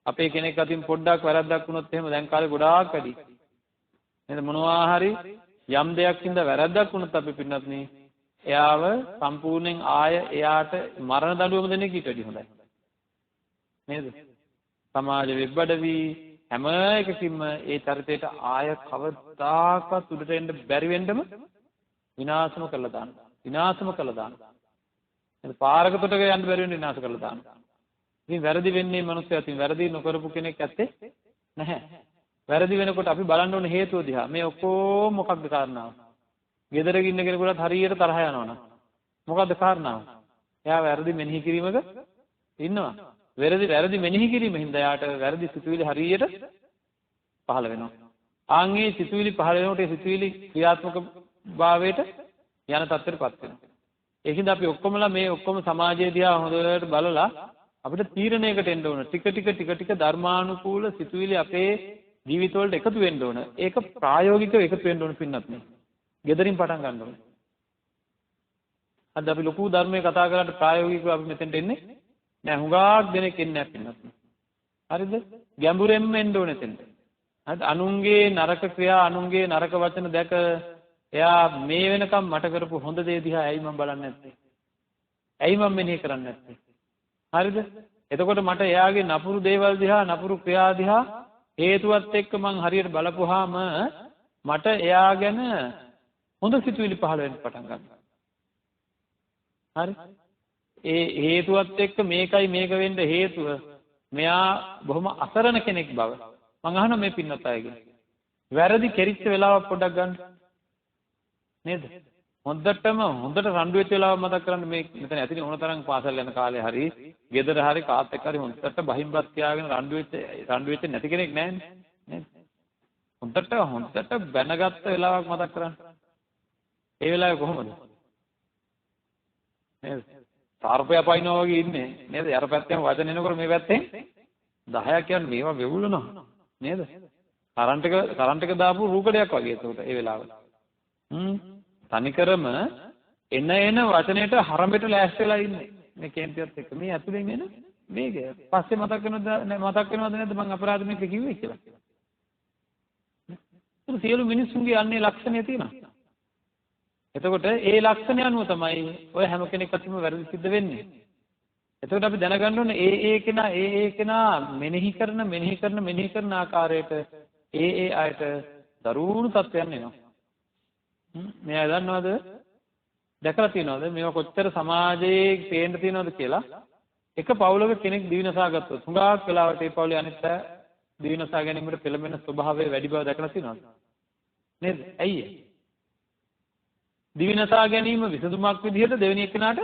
අපේ කෙනෙක් අතින් පොඩ්ඩක් වැරද්දක් වුණොත් එහෙම දැන් කාලේ ගොඩාක් වැඩි. නේද? මොනවා හරි යම් දෙයක් හින්දා වැරද්දක් වුණොත් අපි පින්නත් නේ එයාව සම්පූර්ණයෙන් ආය එයාට මරණ දඬුවම දෙන එක ඊට වැඩි හොඳයි. නේද? සමාජ වෙබ්බඩවි හැම එකකින්ම ඒ චරිතයට ආය කවදාකවත් උඩට එන්න බැරි වෙන්නම විනාශම කරලා දානවා. විනාශම කරලා දානවා. එහෙනම් පාරකටට යන්න බැරි වෙන විනාශ කරලා දානවා. ඉතින් වැරදි වෙන්නේ මිනිස්සයා. ඉතින් වැරදි නොකරපු කෙනෙක් ඇත්තේ නැහැ. වැරදි වෙනකොට අපි බලන්න ඕනේ හේතුව දිහා. මේ ඔක්කොම මොකක්ද කාරණාව? ගෙදර ඉන්න කෙනෙකුට හරියට තරහ යනවනම් මොකද්ද කාරණාව? එයා වැරදි මෙනෙහි කිරීමක ඉන්නවා. වැරදි මෙනෙහි කිරීම හින්දා යාට වැරදි සිතුවිලි හරියට පහළ වෙනවා. ආන්ගේ සිතුවිලි පහළ වෙනකොට ඒ සිතුවිලි ක්‍රියාත්මක භාවයට යන තත්ත්වයටපත් වෙනවා. ඒකින්ද අපි ඔක්කොමලා මේ ඔක්කොම සමාජය දිහා හොඳට බලලා අපිට තීරණයකට එන්න ඕන. ටික ධර්මානුකූල සිතුවිලි අපේ ජීවිතවලට එකතු වෙන්න ඕන. ඒක ප්‍රායෝගිකව එකතු වෙන්න ඕන පින්නත් නේ. ගෙදරින් පටන් ගන්න ඕනේ. අද අපි ලොකු ධර්මයේ කතා කරලා ප්‍රායෝගිකව අපි මෙතෙන්ට එන්නේ නෑ. හුඟක් දෙනෙක් එන්නේ නැහැ පින්නත්. හරිද? ගැඹුරෙන්ම එන්න ඕනේ එතෙන්ට. හරිද? අනුන්ගේ නරක ක්‍රියා අනුන්ගේ නරක වචන දැක එයා මේ වෙනකම් මට කරපු හොඳ දේ දිහා ඇයි මම බලන්නේ නැත්තේ? ඇයි මම මෙනෙහි කරන්නේ නැත්තේ? හරිද? එතකොට මට එයාගේ නපුරු දේවල් දිහා නපුරු ක්‍රියා දිහා හේතුවත් එක්ක මං හරියට බලපුවාම මට එයා ගැන හොඳ සිතුවිලි පහළ වෙන්න පටන් ගන්නවා. හරි? ඒ හේතුවත් එක්ක මේකයි මේක වෙන්න හේතුව මෙයා බොහොම අසරණ කෙනෙක් බව මං අහනවා මේ පින්නත් අයගෙන්. වැරදි කෙරිච්ච වෙලාවක් පොඩ්ඩක් ගන්න. නේද? හොඳට රණ්ඩු වෙච්ච වෙලාව මතක් කරන්න. මේ මෙතන ඇතිනේ ඕන තරම් පාසල් යන කාලේ හරි ගෙදර හරි කාත් එක්ක හරි හොඳට බහිම්බත් කියාගෙන රණ්ඩු වෙච්ච නැති කෙනෙක් නැහැනේ. නේද? හොඳට බැනගත්ත වෙලාවක් මතක් කරන්න. ඒ වෙලාවේ කොහොමද? නේද? තාරපය පයින්නවා වගේ ඉන්නේ. නේද? අර පැත්තෙන් වචන එනකොට මේ පැත්තෙන් 10ක් කියන්නේ මේවා වෙවුලනවා. නේද? කරන්ට් එක දාපු රූකඩයක් වගේ ඒකට ඒ වෙලාවට. තනිකරම එන වචනයට හරඹෙට ලෑස්ති වෙලා ඉන්නේ. මේ කේන්තියත් එක්ක මේ ඇතුලෙන් එන මේක. පස්සේ මතක් වෙනවද නැද්ද මං අපරාධ මේක කිව්වේ කියලා. ඒක සියලු මිනිස්සුන්ගේ අන්නේ ලක්ෂණය තියෙනවා. එතකොට ඒ ලක්ෂණය අනුව තමයි ඔය හැම කෙනෙක් අතින්ම වැරදි සිද්ධ වෙන්නේ. එතකොට අපි දැනගන්න ඕනේ ඒ කෙනා මෙනෙහි කරන ආකාරයට ඒ අයට දරුණු තත්ත්වයන් එනවා. මෙයා දන්නවද? දැකලා තියෙනවද? මේවා කොච්චර සමාජයේ පේන්න තියෙනවද කියලා? එක පවුලක කෙනෙක් දිවිනසා ගත්තොත් හුඟක් වෙලාවට ඒ පවුලේ අනිත් අය දිවිනසා ගැනීමට පෙළඹෙන ස්වභාවය වැඩි බව දැකලා තියෙනවද? නේද? ඇයි ඒ? දිවිනසා ගැනීම විසඳුමක් විදිහට දෙවෙනි එක්කෙනාට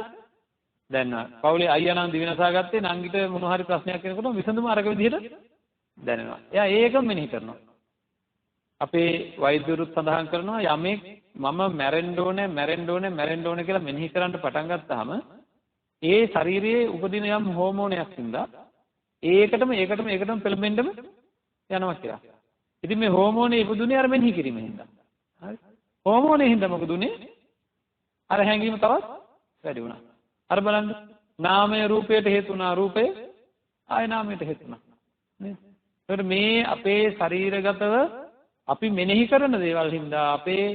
දැනනවා. පවුලේ අයියා නම් දිවිනසා ගත්තේ නංගිට මොන හරි ප්‍රශ්නයක් වෙනකොට විසඳුම අරක විදිහට දැනෙනවා. එයා ඒකම මෙනෙහි කරනවා. අපේ වෛද්‍යවරුත් සඳහන් කරනවා යමෙක් මම මැරෙන්න ඕනේ කියලා මෙනෙහි කරන්න පටන් ගත්තාම ඒ ශරීරයේ උපදින යම් හෝමෝනයක් හින්දා ඒකටම පෙළඹෙන්නම යනවා කියලා. ඉතින් මේ හෝමෝනේ ඉපදුනේ අර මෙනෙහි කිරීම හින්දා. හරි. හෝමෝනේ හින්දා මොකද උනේ? අර හැඟීම තවත් වැඩි වුණා. අර බලන්න නාමය රූපයට හේතු වුණා, රූපය ආය නාමයට හේතු වුණා. නේද? ඒකට මේ අපේ ශරීරගතව අපි මෙනෙහි කරන දේවල් හින්දා අපේ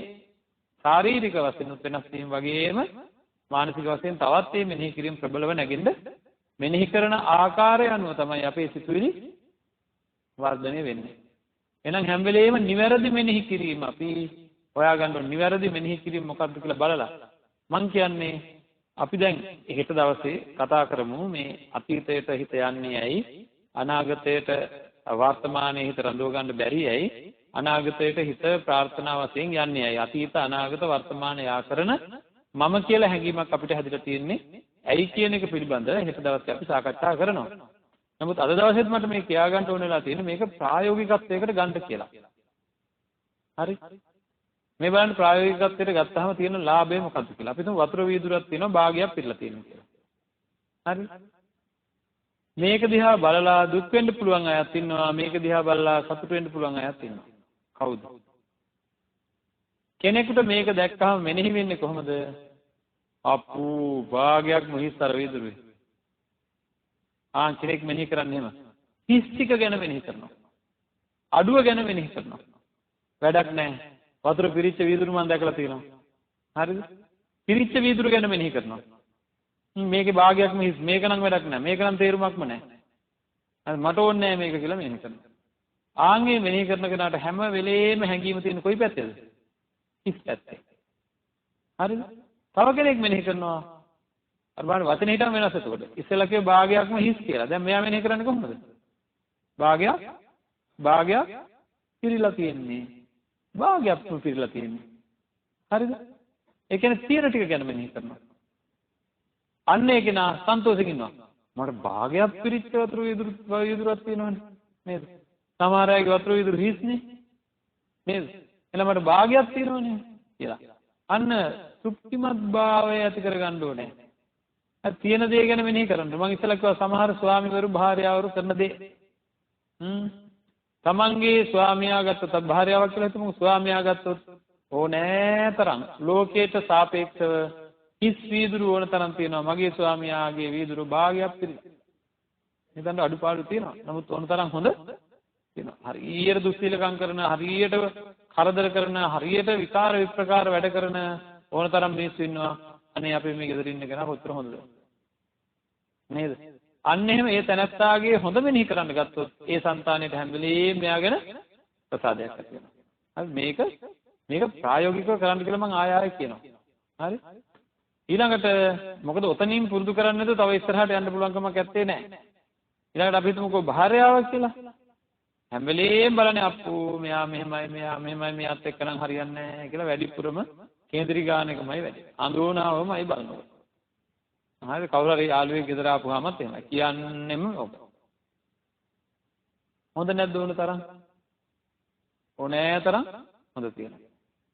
ශාරීරික වශයෙන් වෙනස් වීම වගේම මානසික වශයෙන් තවත් මේ මෙනෙහි කිරීම ප්‍රබලව නැගෙන්න මෙනෙහි කරන ආකාරය අනුව තමයි අපේ සිතුවිලි වර්ධනය වෙන්නේ. එහෙනම් හැම වෙලේම නිවැරදි මෙනෙහි කිරීම අපි හොයාගන්න ඕනේ. නිවැරදි මෙනෙහි කිරීම මොකක්ද කියලා බලලා මං කියන්නේ අපි දැන් හෙට දවසේ කතා කරමු මේ අතීතයට හිත යන්නේ ඇයි, අනාගතයට වර්තමානයේ හිත රඳව ගන්න බැරි ඇයි, අනාගතයට හිත ප්‍රාර්ථනා වශයෙන් යන්නේ ඇයි, අතීත අනාගත වර්තමාන යා කරන මම කියලා හැඟීමක් අපිට හැදිලා තියෙන්නේ ඇයි කියන එක පිළිබඳව හෙට දවසේ අපි සාකච්ඡා කරනවා. නමුත් අද දවසේත් මට මේ කියා ගන්න ඕන වෙලා තියෙන්නේ මේක ප්‍රායෝගිකත්වයකට ගන්න කියලා. හරි? මේ බලන්න ප්‍රායෝගිකත්වයට ගත්තාම තියෙන ලාභය මොකක්ද කියලා. අපි හිතමු වතුර වීදුරක් තියෙනවා භාගයක් පිරලා තියෙනවා කියලා. හරි? මේක දිහා බලලා දුක් වෙන්න පුළුවන් අයත් ඉන්නවා. මේක දිහා බලලා සතුට වෙන්න පුළුවන් අයත් ඉන්නවා. කවුද? කෙනෙකුට මේක දැක්කම මෙනෙහි වෙන්නේ කොහොමද? අප්පු භාගයක් මොහිස්තර වීදුරුවේ. කෙනෙක් මෙනෙහි කරන්නේ එහෙම. හිස් ටික ගැන මෙනෙහි කරනවා. අඩුව ගැන මෙනෙහි කරනවා. වැඩක් නැහැ. වතුර පිරිච්ච වීදුරු මම දැකලා තියෙනවා. හරිද? පිරිච්ච වීදුරු ගැන මෙනෙහි කරනවා. මේකේ භාගයක්ම හිස්. මේක නම් වැඩක් නැහැ. මේක නම් තේරුමක්ම නැහැ. හරි මට ඕනේ නැහැ මේක කියලා මෙනෙහි කරනවා. ආන්ගේ මෙනෙහි කරන කෙනාට හැම වෙලේම හැඟීම තියෙන කොයි පැත්තේද? හිස් පැත්තේ. හරිද? තව කෙනෙක් මෙනෙහි කරනවා. අර බලන්න වචනේ හිටම වෙනස් එතකොට. ඉස්සෙල්ලා කිව්ව භාගයක්ම හිස් කියලා. දැන් මෙයා මෙනෙහි කරන්නේ කොහොමද? භාගයක් පිරීලා තියෙන්නේ. භාගයක් පිරීලා තියෙන්නේ. හරිද? ඒ කියන්නේ තියෙන ටික ගැන මෙනෙහි කරනවා. අන්න ඒක නා සන්තෝෂෙකින් ඉන්නවා. මට භාගයක් පිරිච්ච වතුර වීදුරුවක් තියෙනවනේ. නේද? සමහර අයගේ වතුර වීදුරු හිස්නේ. නේද? එහෙනම් මට භාගයක් තියෙනවනේ කියලා. අන්න සුක්තිමත් භාවය ඇති කරගන්න ඕනේ. තියෙන දේ ගැන මෙනෙහි කරන්න. මම ඉස්සෙල්ලා කිව්වා සමහර ස්වාමිවරු භාර්යාවරු කරන දේ. තමන්ගේ ස්වාමියා ගත්තොත් භාර්යාවක් කියලා හිතමු ස්වාමියා ගත්තොත් ඕනෑතරම් ලෝකයට සාපේක්ෂව හිස් වීදුරු ඕන තරම් තියෙනවා. මගේ ස්වාමියාගේ වීදුරු භාගයක් පිරිලා. හිතන්න අඩුපාඩු තියෙනවා. නමුත් ඕන තරම් හොඳ තියෙනවා. හරියට දුස්සීලකම් කරන, හරියට කරදර කරන, හරියට විකාර විප්‍රකාර වැඩ කරන ඕන තරම් මිනිස්සු ඉන්නවා. අනේ අපි මේ ගෙදර ඉන්න කෙනා කොච්චර හොඳද? නේද? අන්න එහෙම ඒ තැනත්තාගේ හොඳ මෙනෙහි කරන්න ගත්තොත් ඒ సంతානෙට හැම වෙලේම මෙයාගෙන ප්‍රසාදයක් ඇති වෙනවා. හරි මේක ප්‍රායෝගිකව කරන්න කියලා මම ආයෙ කියනවා. හරි? ඊළඟට මොකද ඔතනින් පුරුදු කරන්නේ නැතුව තව ඉස්සරහට යන්න පුළුවන් කමක් නැත්තේ නෑ. ඊළඟට අපි හිතමුකෝ භාර්යාවක් කියලා. හැම වෙලේම බලන්නේ අප්පෝ මෙයා මෙහෙමයි මෙයාත් එක්ක නම් හරියන්නේ නැහැ කියලා වැඩිපුරම කේන්ද්‍රී ගාන එකමයි වැඩි. අඳුනාවමයි බලනවා. හරි කවුරු හරි යාළුවෙක් ගෙදර ආපුවාමත් එහෙමයි. කියන්නෙම ඔබ. හොඳ නැද්ද ඕන තරම්? ඕනෑ තරම් හොඳ තියෙනවා.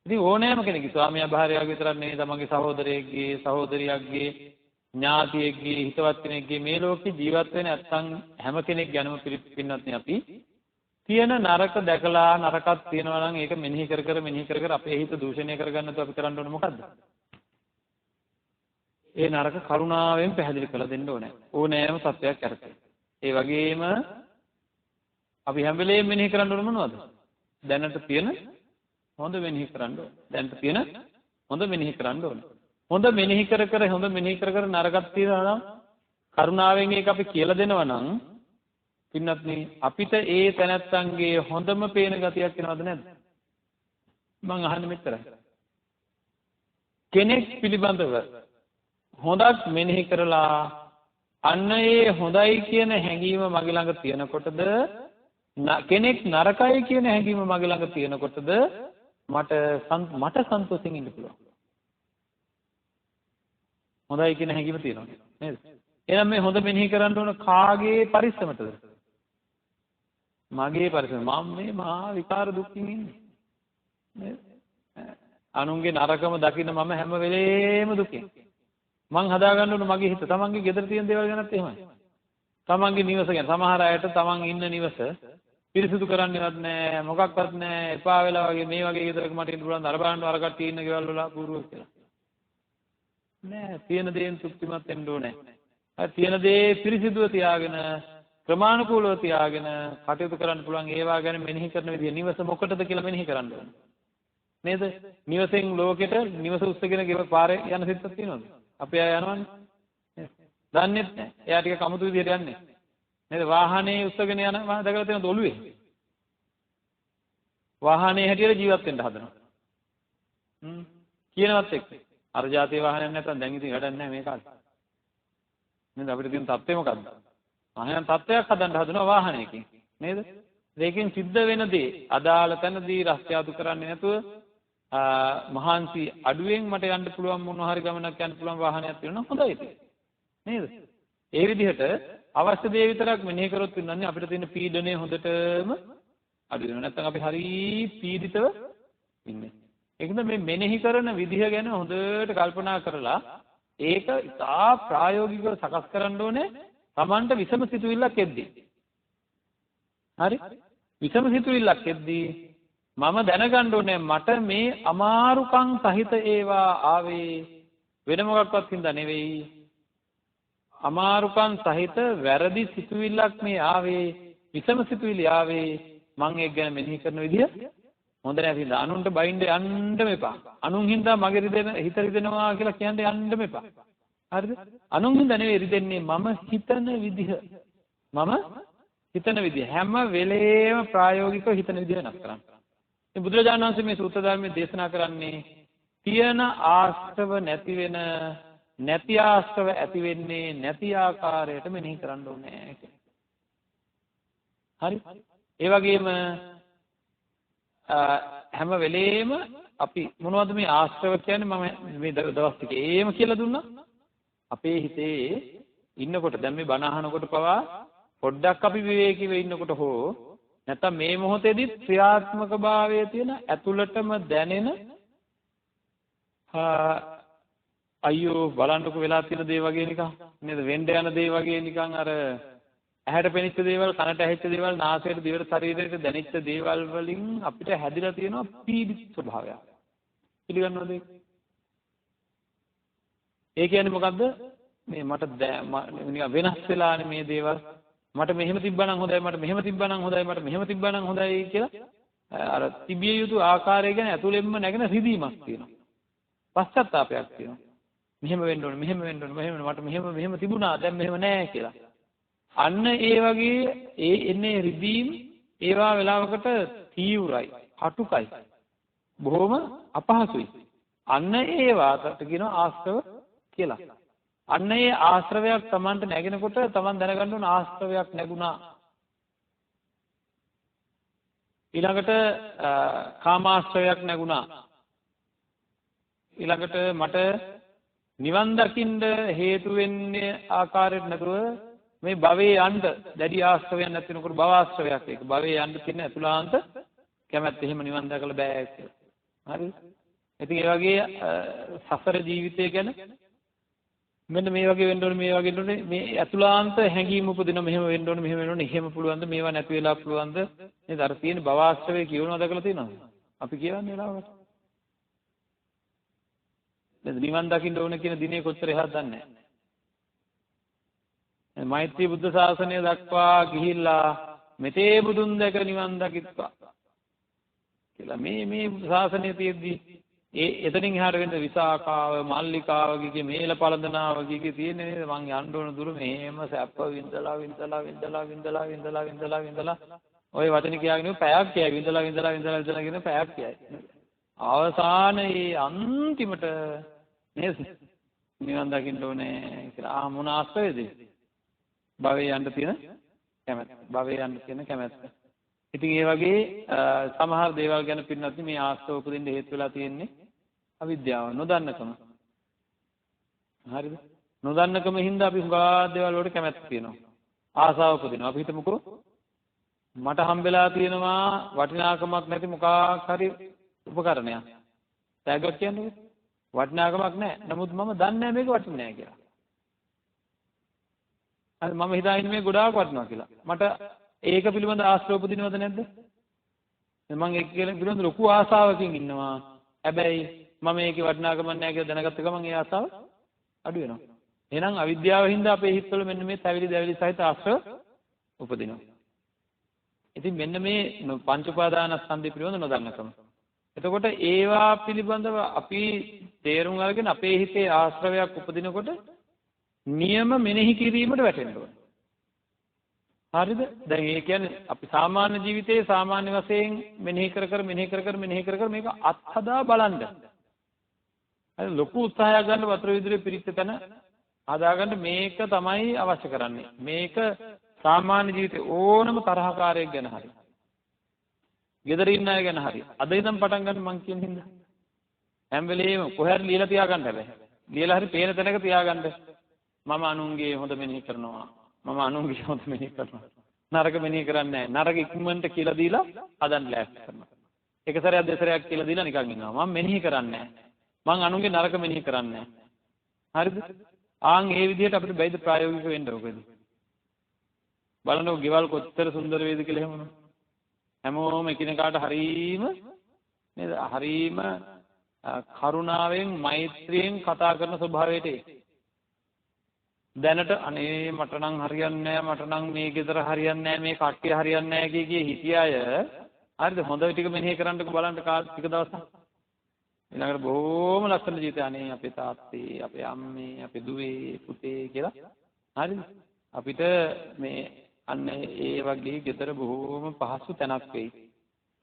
ඉතින් ඕනෑම කෙනෙක්ගේ ස්වාමියා භාර්යාව විතරක් නෙවෙයි තමන්ගේ සහෝදරයෙක්ගේ සහෝදරියක්ගේ ඥාතියෙක්ගේ හිතවත් කෙනෙක්ගේ මේ ලෝකේ ජීවත් වෙන නැත්නම් හැම කෙනෙක් ගැනම පිළිපින්නත් අපි තියෙන නරක දැකලා නරකක් තියෙනවා නම් ඒක මෙනෙහි කර අපේ හිත දූෂණය කරගන්න තු අපි කරන්න ඕනේ මොකද්ද? ඒ නරක කරුණාවෙන් පැහැදිලි කරලා දෙන්න ඕනේ. ඕනෑම සත්‍යයක් අරගෙන. ඒ වගේම අපි හැම වෙලේම මෙනෙහි කරන්න ඕනේ මොනවද? දැනට තියෙන හොඳ මෙනෙහි කරන්න ඕනේ. දැනට තියෙන හොඳ මෙනෙහි කරන්න ඕනේ. හොඳ මෙනෙහි කර නරකක් තියනවා නම් කරුණාවෙන් ඒක අපි කියලා දෙනවා නම් පින්නත්නි අපිට ඒ තැනැත්තන්ගේ හොඳම පේන ගතියක් වෙනවද නැද්ද? මම අහන්නේ මෙච්චරයි. කෙනෙක් පිළිබඳව හොඳක් මෙනෙහි කරලා අන්න ඒ හොඳයි කියන හැඟීම මගේ ළඟ තියෙනකොටද කෙනෙක් නරකයි කියන හැඟීම මගේ ළඟ තියෙනකොටද මට සන්තෝෂෙන් ඉන්න පුළුවන්. හොඳයි කියන හැඟීම තියෙනවා නේද? එහෙනම් මේ හොඳ මෙනෙහි කරන්න ඕන කාගේ පරිස්සමටද? මගේ පරිස්සම. මම මේ මහා විකාර දුක්ඛින් ඉන්නේ. නේද? අනුන්ගේ නරකම දකින්න මම හැම වෙලේම දුකින්. මං හදාගන්න ඕන මගේ හිත. තමන්ගේ ගෙදර තියෙන දේවල් ගැනත් එහෙමයි. තමන්ගේ නිවස ගැන සමහර අයට තමන් ඉන්න නිවස පිරිසිදු කරන්නේවත් නැහැ මොකක්වත් නැහැ එපා වෙලා වගේ මේ වගේ ගෙදරක මට ඉන්න පුළුවන් අර බලන්න අර කට්ටිය ඉන්න ගෙවල් වල පුරුවක් කියලා නෑ තියෙන දේෙන් තෘප්තිමත් වෙන්න ඕනේ අර තියෙන දේ පිරිසිදුව තියාගෙන ක්‍රමානුකූලව තියාගෙන කටයුතු කරන්න පුළුවන් ඒවා ගැන මෙනෙහි කරන විදිය නිවස මොකටද කියලා මෙනෙහි කරන්න ඕනේ නේද නිවසෙන් ලෝකෙට නිවස උස්සගෙන ගෙව පාරේ යන සිත්තක් තියෙනවද අපේ අය යනවනේ දන්නේත් නෑ එයා ටික කමුතු විදියට යන්නේ නේද වාහනේ උස්සගෙන යන දැකලා තියෙනවද ඔළුවේ වාහනේ හැටියට ජීවත් වෙන්න හදනවා කියනවත් එක්ක අර જાතිය වාහනයක් නැත්නම් දැන් ඉතින් වැඩක් නැහැ මේ කාලේ නේද අපිට තියෙන තත්ත්වය මොකද්ද අහයන් තත්ත්වයක් හදන්න හදනවා වාහනයකින් නේද දෙකෙන් සිද්ධ වෙන දේ අදාළ තැනදී රස්තියාදු කරන්නේ නැතුව මහන්සි අඩුවෙන් මට යන්න පුළුවන් මොනවා හරි ගමනක් යන්න පුළුවන් වාහනයක් තියෙනවා හොඳයි ඒක නේද ඒ විදිහට අවශ්‍ය දේ විතරක් මෙනෙහි කරොත් වෙනන්නේ අපිට තියෙන පීඩනය හොඳටම අඩු වෙනවා නැත්නම් අපි හරි පීඩිතව ඉන්නේ ඒකද මේ මෙනෙහි කරන විදිහ ගැන හොඳට කල්පනා කරලා ඒක ඉතා ප්‍රායෝගිකව සකස් කරන්න ඕනේ Tamanට විසම සිතුවිල්ලක් එද්දී හරි විසම සිතුවිල්ලක් එද්දී මම දැනගන්න ඕනේ මට මේ අමාරුකම් සහිත ඒවා ආවේ වෙන මොකක්වත් හින්දා නෙවෙයි අමාරුකම් සහිත වැරදි සිතුවිල්ලක් මේ ආවේ විසම සිතුවිලි ආවේ මම ඒක ගැන මෙනෙහි කරන විදිය හොඳ නැහැ හින්දා අනුන්ට බයින්ද යන්නම එපා අනුන් හින්දා මගේ හිත රිදෙනවා කියලා කියන්න යන්නම එපා හරිද අනුන් හින්දා නෙවෙයි රිදෙන්නේ මම හිතන විදිහ මම හිතන විදිහ හැම වෙලේම ප්‍රායෝගිකව හිතන විදිහ වෙනස් කරන්න. ඉතින් බුදුරජාණන් වහන්සේ මේ සූත්‍ර ධර්මයේ දේශනා කරන්නේ තියෙන ආශ්‍රව නැති වෙන නැති ආශ්‍රව ඇති වෙන්නේ නැති ආකාරයට මෙනෙහි කරන්න ඕනේ කියලා. හරි? ඒ වගේම හැම වෙලේම අපි මොනවද මේ ආශ්‍රව කියන්නේ මම මේ දවස් ටිකේම කියලා දුන්නා. අපේ හිතේ ඉන්නකොට දැන් මේ බණ අහනකොට පවා පොඩ්ඩක් අපි විවේකීව ඉන්නකොට හෝ නැත්නම් මේ මොහොතේදී ක්‍රියාත්මක භාවයේ තියෙන ඇතුළටම දැනෙන අයියෝ බලන්නකො වෙලා තියෙන දේ වගේ නිකන් නේද වෙන්න යන දේ වගේ නිකන් අර ඇහැට පෙනිච්ච දේවල් කනට ඇහිච්ච දේවල් නාසයට දිවට ශරීරයට දැනෙච්ච දේවල් වලින් අපිට හැදිලා තියෙනවා පීඩිත ස්වභාවයක් පිළිගන්නවද ඒ කියන්නේ මොකද්ද මේ මට වෙනස් වෙලානේ මේ දේවල් මට මෙහෙම තිබ්බනම් හොඳයි මට මෙහෙම තිබ්බනම් හොඳයි මට මෙහෙම තිබ්බනම් හොඳයි කියලා අර තිබිය යුතු ආකාරය ගැන ඇතුළෙන්ම නැගෙන රිදීමක් තියෙනවා පශ්චාත්තාවයක් තියෙනවා මෙහෙම වෙන්න ඕනේ මෙහෙම වෙන්න ඕනේ මෙහෙම මට මෙහෙම තිබුණා දැන් මෙහෙම නැහැ කියලා අන්න ඒ වගේ ඒ එන්නේ රිදීම් ඒවා වෙලාවකට තීව්‍රයි කටුකයි බොහොම අපහසුයි අන්න ඒවාට කියනවා ආශ්‍රව කියලා අන්න ඒ ආශ්‍රවයක් Tamanට නැගෙනකොට Taman දැනගන්න ඕන ආශ්‍රවයක් නැගුණා ඊළඟට කාමාශ්‍රවයක් නැගුණා ඊළඟට මට නිවන් දකින්න හේතු වෙන්නේ ආකාරයට නැතුව මේ භවයේ යන්න දැඩි ආශ්‍රවයක් නැතිනකොට භව ආශ්‍රවයක් ඒක භවයේ යන්න තියෙන අතුලාන්ත කැමැත්ත එහෙම නිවන් දැකලා බෑ කියලා හරි ඉතින් ඒ වගේ සසර ජීවිතය ගැන මෙන්න මේ වගේ වෙන්න ඕනේ මේ වගේ වෙන්න ඕනේ මේ අතුලාන්ත හැඟීම් උපදින මෙහෙම වෙන්න ඕනේ මෙහෙම වෙන්න ඕනේ එහෙම පුළුවන්ද මේවා නැති වෙලා පුළුවන්ද නේද අර තියෙන භව ආශ්‍රවය කියවනවා දැකලා තියෙනවද අපි කියවන්නේ වෙලාවට දැන් නිවන් දකින්න ඕනේ කියන දිනේ කොච්චර එහාද දන්නේ නැහැ මෛත්‍රී බුද්ධ ශාසනය දක්වා ගිහිල්ලා මෙතේ බුදුන් දැක නිවන් දකිත්වා කියලා මේ ශාසනය තියෙද්දී ඒ එතනින් එහාට වෙන විසාකාව මල්ලිකාව කිකේ මේල පළඳනාව කිකේ තියෙන නේද මං යන්න ඕන දුර මෙහෙම සැප විඳලා ඔය වචන කියාගෙන පැයක් කියයි විඳලා කියන පැයක් කියයි අවසානයේ අන්තිමට නේද නිවන් දකින්න ඕනේ කියලා මොන ආශ්‍රයද භවයේ යන්න තියෙන කැමැත්ත ඉතින් ඒ වගේ සමහර දේවල් ගැන පින්නත් මේ ආශ්‍රව උපදින්න හේතු වෙලා තියෙන්නේ අවිද්‍යාව නොදන්නකම හරිද නොදන්නකම හින්දා අපි හුඟා දේවල් වලට කැමැත්ත තියෙනවා ආසාව උපදිනවා අපි හිතමුකෝ මට හම්බෙලා තියෙනවා වටිනාකමක් නැති මොකක් හරි උපකරණයක් තෑග්ගක් කියන්නේ වටිනාකමක් නැහැ නමුත් මම දන්නේ නැහැ මේක වටින්නේ නැහැ කියලා හරි මම හිතාගෙන මේ ගොඩාක් වටිනවා කියලා මට ඒක පිළිබඳ ආශ්‍රව උපදිනවද නැද්ද? මම ඒක පිළිබඳ ලොකු ආසාවකින් ඉන්නවා. හැබැයි මම ඒකේ වටිනාකමක් නැහැ කියලා දැනගත්ත ගමන් ඒ ආසාව අඩු වෙනවා. එහෙනම් අවිද්‍යාව හින්දා අපේ හිතවල මෙන්න මේ තැවිලි දැවිලි සහිත ආශ්‍රව උපදිනවා. ඉතින් මෙන්න මේ පංච උපාදානස්කන්ධය පිළිබඳ නොදන්නකම. එතකොට ඒවා පිළිබඳව අපි තේරුම් අරගෙන අපේ හිතේ ආශ්‍රවයක් උපදිනකොට නියම මෙනෙහි කිරීමට වැටෙන්න ඕනේ. හරිද? දැන් ඒ කියන්නේ අපි සාමාන්‍ය ජීවිතයේ සාමාන්‍ය වශයෙන් මෙනෙහි කර මේක අත්හදා බලන්න. හරි ලොකු උත්සාහයක් ගන්න වතුර විදුලේ පිරිච්ච තැන හදාගන්න මේක තමයි අවශ්‍ය කරන්නේ. මේක සාමාන්‍ය ජීවිතේ ඕනම තරහකාරයෙක් ගැන හරි. ගෙදර ඉන්න අය ගැන හරි. අද ඉඳන් පටන් ගන්න මං කියන හින්දා. හැම වෙලේම කොහේ හරි ලියලා තියාගන්න හැබැයි. ලියලා හරි පේන තැනක තියාගන්න. මම අනුන්ගේ හොඳ මෙනෙහි කරනවා. මම අනුන්ගේ හොඳ මෙනෙහි කරනවා. නරක මෙනෙහි කරන්නේ නැහැ. නරක ඉක්මනට කියලා දීලා හදන්න ලෑස්ති කරනවා. එක සැරයක් දෙසරයක් කියලා දීලා නිකන් ඉන්නවා. මම මෙනෙහි කරන්නේ නැහැ. මං අනුන්ගේ නරක මෙනෙහි කරන්නේ නැහැ. හරිද? ආන් ඒ විදිහට අපිට බයිද ප්‍රායෝගික වෙන්න ඕකද? බලන්නකො ගෙවල් කොච්චර සුන්දර වේද කියලා එහෙමම. හැමෝම එකිනෙකාට හරීම නේද? හරීම කරුණාවෙන් මෛත්‍රියෙන් කතා කරන ස්වභාවයට දැනට අනේ මට නම් හරියන්නේ නැහැ, මට නම් මේ ගෙදර හරියන්නේ නැහැ, මේ කට්ටිය හරියන්නේ නැහැ කිය හිටිය අය හරිද? හොඳ ටික මෙනෙහි කරන්නකෝ බලන්න ටික දවසක්. ඊළඟට බොහොම ලස්සන ජීවිතය අනේ අපේ තාත්තේ, අපේ අම්මේ, අපේ දුවේ, පුතේ කියලා හරිද? අපිට මේ අන්න ඒ වගේ ගෙදර බොහොම පහසු තැනක් වෙයි.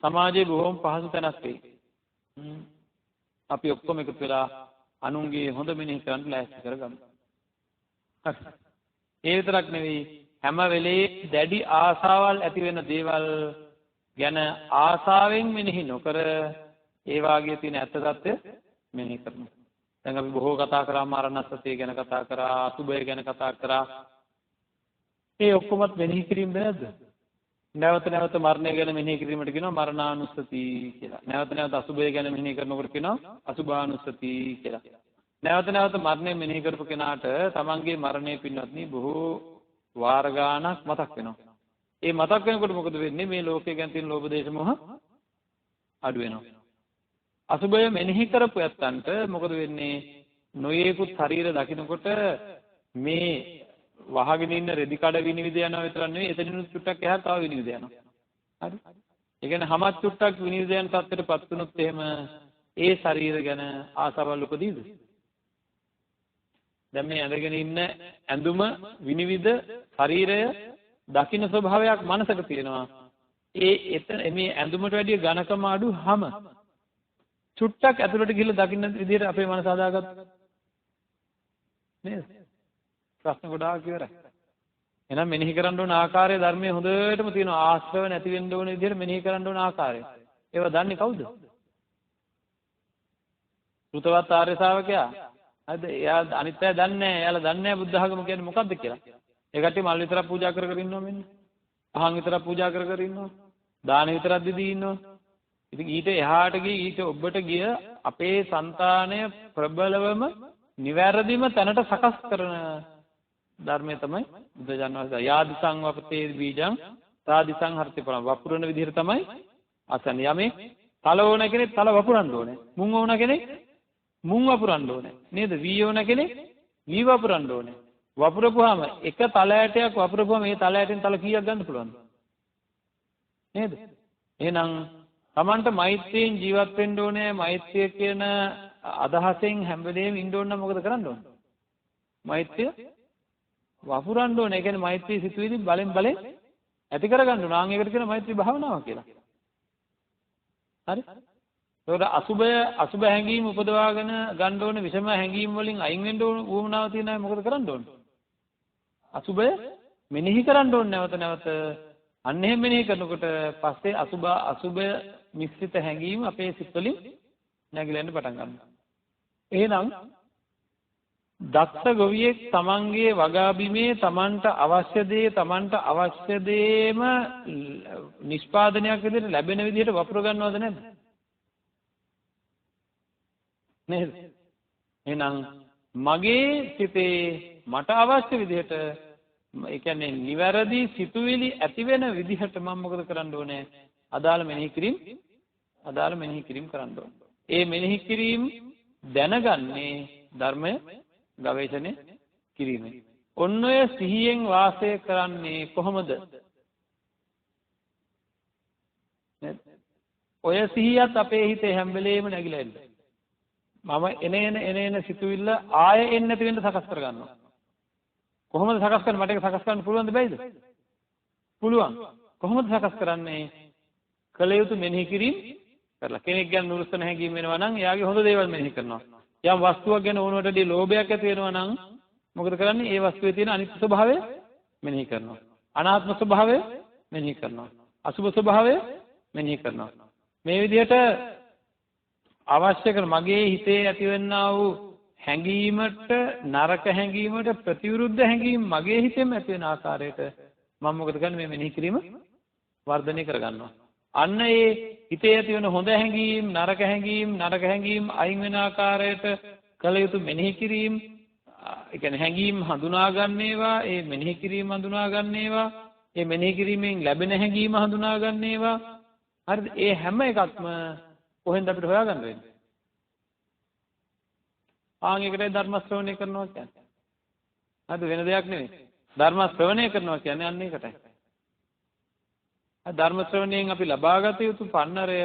සමාජයේ බොහොම පහසු තැනක් වෙයි. අපි ඔක්කොම එකතු වෙලා අනුන්ගේ හොඳ මෙනෙහි කරන්න ලෑස්ති කරගමු. ඒ විතරක් නෙවෙයි හැම වෙලේ දැඩි ආසාවල් ඇති වෙන දේවල් ගැන ආසාවෙන් මෙනෙහි නොකර ඒ වාගේ තියෙන ඇත්ත తත්ත්වය මෙනෙහි කරමු. දැන් අපි බොහෝ කතා කරා මරණසතිය ගැන කතා කරා, අසුබය ගැන කතා කරා. ඒ ඔක්කොමත් මෙනෙහි කිරීමද නැද්ද? නැවත නැවත මරණය ගැන මෙනෙහි කිරීමට කියනවා මරණානුස්සති කියලා. නැවත නැවත අසුබය ගැන මෙනෙහි කරනකොට කියනවා අසුභානුස්සති කියලා. නැවත නැවත මරණය මෙනෙහි කරපු කෙනාට තමන්ගේ මරණය පින්වත්නි බොහෝ වාර ගාණක් මතක් වෙනවා. ඒ මතක් වෙනකොට මොකද වෙන්නේ? මේ ලෝකයේ ගැන තියෙන ලෝභ දේශ මොහ අඩු වෙනවා. අසුබය මෙනෙහි කරපු ඇත්තන්ට මොකද වෙන්නේ? නොයේකුත් ශරීර දකින්නකොට මේ වහගෙන ඉන්න රෙදි කඩ විනිවිද යනවා විතර නෙවෙයි, එතනිනුත් චුට්ටක් එහාට තව විනිවිද යනවා. හරි? ඒ කියන්නේ හැමත් චුට්ටක් විනිවිද යන තත්ත්වයටපත් වුණොත් එහෙම ඒ ශරීර ගැන ආසාවල් උපදීද? දැන් මේ ඇඳගෙන ඉන්න ඇඳුම විනිවිද ශරීරය දකින්න ස්වභාවයක් මනසක තියෙනවා. ඒ මේ ඇඳුමට වැඩිය ඝනකම අඩු හැම චුට්ටක් ඇතුළට ගිහිල්ලා දකින්න විදිහට අපේ මනස හදාගත්තා නේද? ප්‍රශ්න ගොඩාක් ඉවරයි. එහෙනම් මෙනෙහි කරන්න ඕන ආකාරය ධර්මයේ හොඳටම තියෙනවා. ආශ්‍රව නැති වෙන්න ඕන විදිහට මෙනෙහි කරන්න ඕන ආකාරය. ඒව දන්නේ කවුද? සුතවත් ආර්ය ශ්‍රාවකයා. හරිද? එයා අනිත් අය දන්නේ නැහැ. එයාලා දන්නේ නැහැ බුද්ධ ආගම කියන්නේ මොකක්ද කියලා. ඒ කට්ටිය මල් විතරක් පූජා කර කර ඉන්නවා මෙන්න. පහන් විතරක් පූජා කර කර ඉන්නවා. දාන විතරක් දෙදී ඉන්නවා. ඉතින් ඊට එහාට ගිය ඊට ඔබට ගිය අපේ సంతානය ප්‍රබලවම නිවැරදිම තැනට සකස් කරන ධර්මය තමයි බුද්ධ ජානවාද. යාදිසං වපතේ බීජං සාදිසං හර්ති පරම. වපුරන විදිහට තමයි අසන්නේ. යමේ තල ඕන කෙනෙක් තල වපුරන්න ඕනේ. මුං ඕන කෙනෙක් මුං වපුරන්න ඕනේ. නේද? වී ඕන කෙනෙක් වී වපුරන්න ඕනේ. වපුරපුවාම එක තල ඇටයක් වපුරපුවාම මේ තල ඇටෙන් තල කීයක් ගන්න පුළුවන්ද? නේද? එහෙනම් Tamanට මෛත්‍රියෙන් ජීවත් වෙන්න ඕනේ. මෛත්‍රිය කියන අදහසෙන් හැම වෙලේම ඉන්න ඕන නම් මොකද කරන්න ඕන? මෛත්‍රිය වපුරන්න ඕනේ. ඒ කියන්නේ මෛත්‍රී සිතුවිලි බලෙන් ඇති කරගන්න ඕන. ආන් ඒකට කියන මෛත්‍රී භාවනාව කියලා. හරි? ඒකට අසුබ හැඟීම් උපදවාගෙන ගන්න ඕනේ. විෂම හැඟීම් වලින් අයින් වෙන්න ඕන වුණාව තියෙන අය මොකද කරන්න ඕන? අසුබය මෙනෙහි කරන්න ඕනේ නැවත නැවත. අන්න එහෙම මෙනෙහි කරනකොට පස්සේ අසුබය මිශ්‍රිත හැඟීම් අපේ සිත් වලින් නැగిලෙන්න පටන් ගන්නවා. එහෙනම් දක්ෂ ගොවියෙක් තමන්ගේ වගාබිමේ තමන්ට අවශ්‍ය දේම නිෂ්පාදනයක් විදිහට ලැබෙන විදිහට වපුර ගන්නවද නැද්ද? නේද? එහෙනම් මගේ සිතේ මට අවශ්‍ය විදිහට ඒ කියන්නේ නිවැරදි සිතුවිලි ඇති වෙන විදිහට මම මොකද කරන්න ඕනේ? අදාළ මෙනෙහි කිරීම කරන්න ඕනේ. ඒ මෙනෙහි කිරීම දැනගන්නේ ධර්මය ගවේෂණය කිරීමෙන්. ඔන්න ඔය සිහියෙන් වාසය කරන්නේ කොහොමද? ඔය සිහියත් අපේ හිතේ හැම වෙලේම නැగిලා ඉන්නේ. මම එන සිතුවිල්ල ආයෙ එන්නේ නැති වෙන්න සකස් කර ගන්නවා. කොහොමද සකස් කරන්නේ? මට ඒක සකස් කරන්න පුළුවන්ද බැයිද? පුළුවන්. කොහොමද සකස් කරන්නේ? කල යුතු මෙනෙහි කිරීම කරලා. කෙනෙක් ගැන නුරුස්සන හැඟීම් වෙනවා නම් එයාගේ හොඳ දේවල් මෙනෙහි කරනවා. යම් වස්තුවක් ගැන ඕනවටදී ලෝභයක් ඇති වෙනවා නම් මොකද කරන්නේ? ඒ වස්තුවේ තියෙන අනිත්‍ය ස්වභාවය මෙනෙහි කරනවා. අනාත්ම ස්වභාවය මෙනෙහි කරනවා. අසුභ ස්වභාවය මෙනෙහි කරනවා. මේ විදිහට අවශ්‍ය කරන මගේ හිතේ ඇතිවෙනා වූ හැඟීමට නරක හැඟීමට ප්‍රතිවිරුද්ධ හැඟීම් මගේ හිතෙම ඇති වෙන ආකාරයට මම මොකද කරන්නේ? මේ මෙනෙහි කිරීම වර්ධනය කරගන්නවා. අන්න ඒ හිතේ ඇති වෙන හොඳ හැඟීම් නරක හැඟීම් අයින් වෙන ආකාරයට කළ යුතු මෙනෙහි කිරීම, ඒ කියන්නේ හැඟීම් හඳුනා ගන්නේවා, ඒ මෙනෙහි කිරීම හඳුනා ගන්නේවා, ඒ මෙනෙහි කිරීමෙන් ලැබෙන හැඟීම හඳුනා ගන්නේවා. හරිද? ඒ හැම එකක්ම කොහෙන්ද අපිට හොයාගන්න වෙන්නේ? ඒකටයි ධර්ම ශ්‍රවණය කරනවා කියන්නේ. හරිද? වෙන දෙයක් නෙවෙයි. ධර්ම ශ්‍රවණය කරනවා කියන්නේ අන්න ඒකටයි. ධර්ම ශ්‍රවණයෙන් අපි ලබාගත යුතු පන්නරය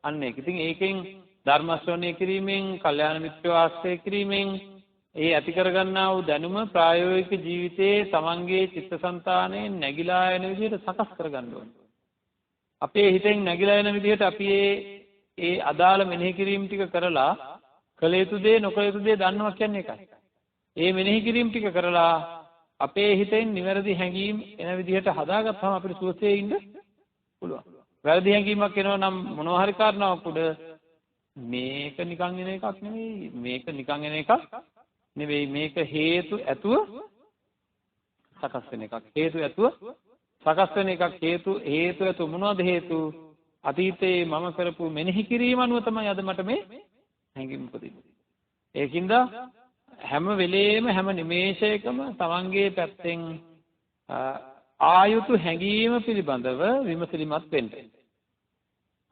අන්න ඒක. ඉතින් ඒකෙන් ධර්ම ශ්‍රවණය කිරීමෙන්, කල්යාණ මිත්‍රව ආශ්‍රය කිරීමෙන් ඒ ඇති කරගන්නා වූ දැනුම ප්‍රායෝගික ජීවිතයේ තමන්ගේ චිත්තසංතානයේ නැగిලා යන විදිහට සකස් කරගන්න ඕනේ. අපේ හිතෙන් නැగిලා යන විදිහට අපි ඒ අදාළ මෙනෙහි කිරීම ටික කරලා කළ යුතු දේ නොකළ යුතු දේ දන්නවා කියන්නේ ඒකයි. ඒ මෙනෙහි කිරීම ටික කරලා අපේ හිතෙන් නිවැරදි හැඟීම් එන විදිහට හදාගත්තාම අපිට සුවසේ ඉන්න පුළුවන්. වැරදි හැඟීමක් එනවා නම් මොනවා හරි කාරණාවක් උඩ මේක නිකන් එන එකක් නෙවෙයි. මේක නිකන් එන එකක් නෙවෙයි. මේක හේතු ඇතුව සකස් වෙන එකක්. හේතු ඇතුව සකස් වෙන එකක්. හේතු ඇතුව මොනවද හේතු? අතීතයේ මම කරපු මෙනෙහි කිරීම අනුව තමයි අද මට මේ හැඟීම් උපදින්නේ. ඒකින්ද හැම වෙලේම හැම නිමේෂයකම තමන්ගේ පැත්තෙන් ආයුතු හැඟීම පිළිබඳව විමසිලිමත් වෙන්න.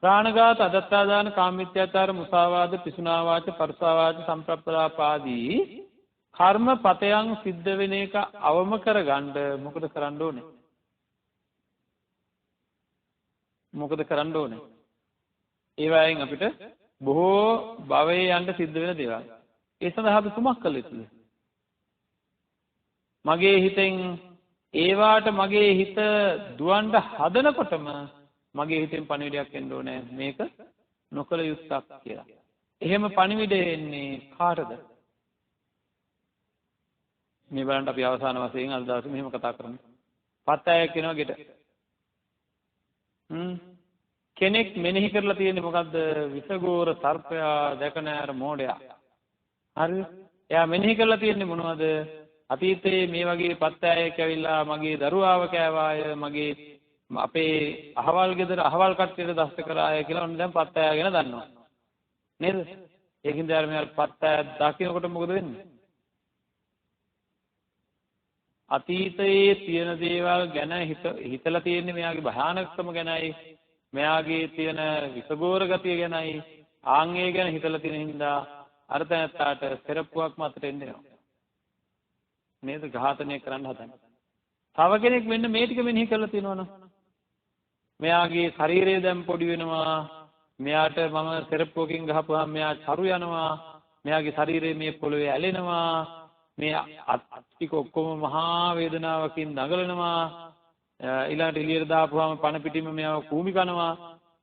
ප්‍රාණඝාත, අදත්තාදාන, කාමමිත්‍යාචාර, මුසාවාද, පිසුනාවාච, පරුසාවාච, සම්ප්‍රප්පලාපාදී කර්මපතයන් සිද්ධ වෙන එක අවම කරගන්න මොකද කරන්න ඕනේ? මොකද කරන්න ඕනේ? ඒවයින් අපිට බොහෝ භවයේ යන්න සිද්ධ වෙන දේවල්. ඒ සඳහා අපි කුමක් කළ යුතුද? මගේ හිතෙන් ඒවාට මගේ හිත දුවන්න හදනකොටම මගේ හිතෙන් පණිවිඩයක් එන්න ඕනේ මේක නොකළ යුත්තක් කියලා. එහෙම පණිවිඩය එන්නේ කාටද? මේ බලන්න අපි අවසාන වශයෙන් අද දවසේ මෙහෙම කතා කරමු. පත්තයක් කියනවා ගෙට. කෙනෙක් මෙනෙහි කරලා තියෙන්නේ මොකද්ද? විසගෝර සර්පයා දැක නැර මෝඩයා. හරිද? එයා මෙනෙහි කරලා තියෙන්නේ මොනවද? අතීතයේ මේ වගේ පත්තෑයෙක් ඇවිල්ලා මගේ දරුවාව කෑවාය, මගේ අපේ අහවල් ගෙදර අහවල් කට්ටියට දෂ්ට කරාය කියලා ඔන්න දැන් පත්තෑය ගැන දන්නවා. නේද? ඒකින්ද යාර මෙයා පත්තෑය දකින්නකොට මොකද වෙන්නේ? අතීතයේ තියෙන දේවල් ගැන හිතලා තියෙන්නේ මෙයාගේ භයානකකම ගැනයි, මෙයාගේ තියෙන විසගෝර ගතිය ගැනයි. ආන්ගේ ගැන හිතලා තියෙන හින්දා අර තැනට පෙරප්පුවක් මතට එන්නේ නැහැ. නේද? ඝාතනය කරන්න හදන. තව කෙනෙක් මෙන්න මේ ටික මෙනෙහි කරලා තියෙනවනම් මෙයාගේ ශරීරය දැන් පොඩි වෙනවා. මෙයාට මම සෙරප්පුවකින් ගහපුවාම මෙයා චරු යනවා. මෙයාගේ ශරීරය මේ පොළවේ ඇලෙනවා. මේ අත් ටික ඔක්කොම මහා වේදනාවකින් දඟලනවා. ඊළඟට එළියට දාපුවාම පණ පිටින්ම මෙයාව කූමි කනවා.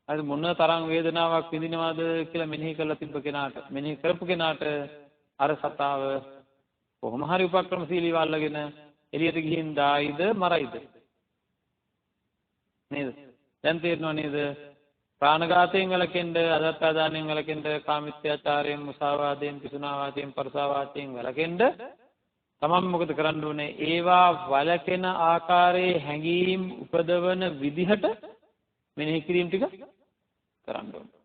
අර මොන තරම් වේදනාවක් විඳිනවද කියලා මෙනෙහි කරලා තිබ්බ කෙනාට, මෙනෙහි කරපු කෙනාට අර සතාව කොහොම හරි උපක්‍රමශීලීව අල්ලගෙන එළියට ගිහින් දායිද මරයිද? නේද? දැන් තේරෙනව නේද? ප්‍රාණඝාතයෙන් වැළකෙන්න, අදත්තාදානයෙන් වැළකෙන්න, කාමිත්‍යාචාරයෙන්, මුසාවාදයෙන්, පිසුනාවාදයෙන්, පරසාවාදයෙන් වැළකෙන්න තමන් මොකද කරන්න ඕනේ? ඒවා වැළකෙන ආකාරයේ හැඟීම් උපදවන විදිහට මෙනෙහි කිරීම ටික කරන්න ඕනේ.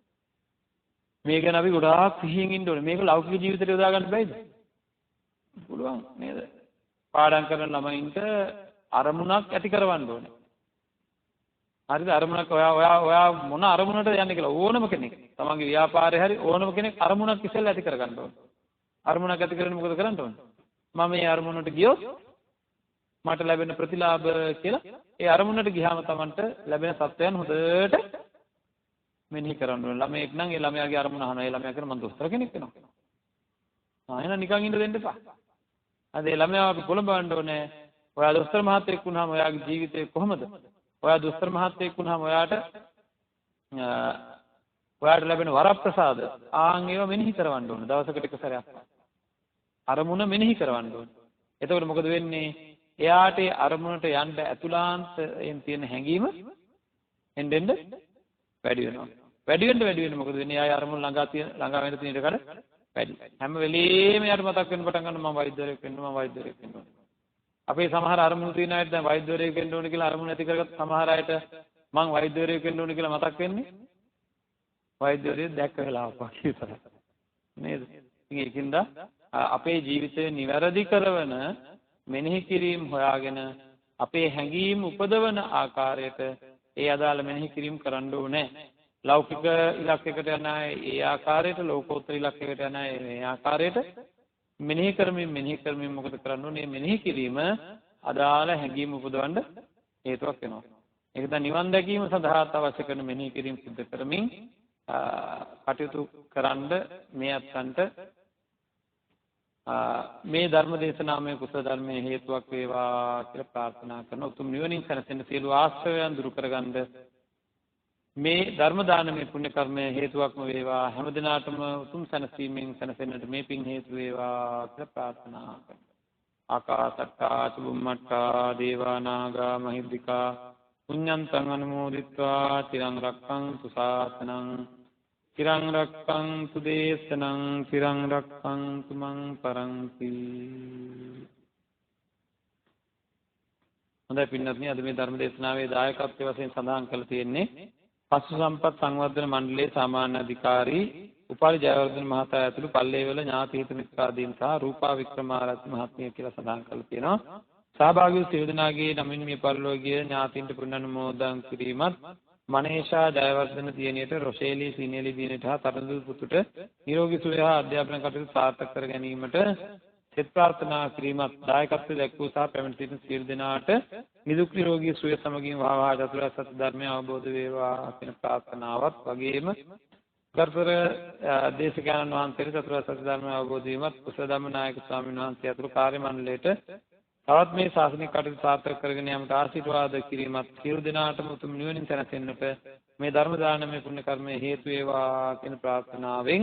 මේක ගැන අපි ගොඩාක් සිහියෙන් ඉන්න ඕනේ. මේක ලෞකික ජීවිතේට යොදා ගන්න බැයිද? පුළුවන් නේද? පාඩම් කරන ළමයින්ට අරමුණක් ඇති කරවන්න ඕනේ. හරිද? අරමුණක් ඔයා මොන අරමුණට යන්නේ කියලා ඕනම කෙනෙක් තමන්ගේ ව්‍යාපාරේ හරි ඕනම කෙනෙක් අරමුණක් ඉස්සෙල්ලා ඇති කරගන්න ඕනේ. අරමුණක් ඇති කරගෙන මොකද කරන්න ඕනේ? මම මේ අරමුණට ගියොත් මට ලැබෙන ප්‍රතිලාභ කියලා ඒ අරමුණට ගියාම තමන්ට ලැබෙන සත්‍යයන් හොඳට මෙනෙහි කරන්න ඕනේ. ළමයෙක් නම් ඒ ළමයාගේ අරමුණ අහනවා. ඒ ළමයා කියන මම දොස්තර කෙනෙක් වෙනවා. එහෙනම් නිකන් ඉන්න දෙන්න එපා. අද ඒ ළමයා අපි පොළඹවන්න ඕනේ. ඔයා දොස්තර මහත්තයෙක් වුණාම ඔයාගේ ජීවිතේ කොහොමද? ඔයා දොස්තර මහත්තයෙක් වුණාම ඔයාට ලැබෙන වරප්‍රසාද ආන් ඒවා මෙනෙහි කරවන්න ඕනේ. දවසකට එක සැරයක්. අරමුණ මෙනෙහි කරවන්න ඕනේ. එතකොට මොකද වෙන්නේ? එයාට අරමුණට යන්න ඇතුළාන්තයෙන් තියෙන හැඟීම එන්නෙන් වැඩි වෙනවා. වැඩි වෙන්න මොකද වෙන්නේ? එයා අරමුණ ළඟා වෙන තියෙන ඉඩකඩ වැඩි. හැම වෙලේම එයාට මතක් වෙන්න පටන් ගන්නවා මම වෛද්‍යවරයෙක් වෙන්න ඕනේ. අපේ සමහර අරමුණු තියෙන අයට දැන් වෛද්‍යවරයෙක් වෙන්න ඕනේ කියලා අරමුණ ඇති කරගත්ත සමහර අයට මං වෛද්‍යවරයෙක් වෙන්න ඕනේ කියලා මතක් වෙන්නේ වෛද්‍යවරයෙක් දැක්ක වෙලාවක විතරයි. නේද? ඉතින් ඒකින්ද අපේ ජීවිතය නිවැරදි කරන මෙනෙහි කිරීම හොයාගෙන අපේ හැඟීම් උපදවන ආකාරයට ඒ අදාළ මෙනෙහි කිරීම කරන්න ඕනේ. ලෞකික ඉලක්කයකට යන අය ඒ ආකාරයට, ලෝකෝත්තර ඉලක්කයකට යන අය මේ ආකාරයට මෙනෙහි කරමින් මොකද කරන්න ඕනේ? මෙනෙහි කිරීම අදාළ හැඟීම් උපදවන්න හේතුවක් වෙනවා. ඒක තමයි නිවන් දැකීම සඳහා අවශ්‍ය කරන මෙනෙහි කිරීම සිදු කරමින් කටයුතු කරන්න මේ අත්සන්ට මේ ධර්ම දේශනාමය කුසල ධර්මයේ හේතුවක් වේවා කියලා ප්‍රාර්ථනා කරන උතුම් නිවනින් සැනසෙන්න සියලු ආශ්‍රයයන් දුරු කරගන්න මේ ධර්ම දානමය පුණ්‍ය කර්මය හේතුවක්ම වේවා. හැම දිනාටම උතුම් සැනසීමෙන් සැනසෙන්නට මේ පින් හේතු වේවා කියලා ප්‍රාර්ථනා කරනවා. ආකාසට්ටා චුම්මට්ටා දේවා නාග මහිද්దికා පුඤ්ඤන්තං අනුමෝදිත්වා තිරං රක්ඛන්තු ශාසනං තිරං රක්ඛන්තු දේශනං තිරං රක්ඛන්තු මං පරන්ති. හොඳයි පින්වත්නි, අද මේ ධර්ම දේශනාවේ දායකත්වයේ වශයෙන් සඳහන් කරලා තියෙන්නේ පශු සම්පත් සංවර්ධන මණ්ඩලයේ සාමාන්‍ය අධිකාරී උපාලි ජයවර්ධන මහතා ඇතුළු පල්ලේවල ඥාති හිත මිත්‍රාදීන් සහ රූපා වික්‍රමාරත්න මහත්මිය කියලා සඳහන් කරලා තියෙනවා. සහභාගී වූ සියලු දෙනාගේ නමින් මේ පරිලෝකීය ඥාතීන්ට පුණ්‍යානුමෝදන් කිරීමත් මනේෂා ජයවර්ධන දියණියට, රොෂේලි සීනේලි දියණියට හා තරඳු පුතුට නිරෝගී සුවය හා අධ්‍යාපන කටයුතු සාර්ථක කර ගැනීමට සෙත් ප්‍රාර්ථනා කිරීමත් දායකත්වයේ දැක්වූ සහ පැමිණ සිටින සියලු දෙනාට නිදුක් නිරෝගී සුවය සමගින් වහවහා චතුරාර්ය සත්‍ය ධර්මය අවබෝධ වේවා කියන ප්‍රාර්ථනාවත් වගේම ගරුතර දේශකයන්න් වහන්සේට චතුරාර්ය සත්‍ය ධර්මය අවබෝධ වීමත් කුසල ධම්මනායක ස්වාමීන් වහන්සේ අතුළු කාර්ය මණ්ඩලයට තවත් මේ ශාසනික කටයුතු සාර්ථක කරගෙන යාමට ආශිර්වාද කිරීමත් සියලු දෙනාටම උතුම් නිවනින් සැනසෙන්නට මේ ධර්ම දානමය පුණ්‍ය කර්මය හේතු වේවා කියන ප්‍රාර්ථනාවෙන්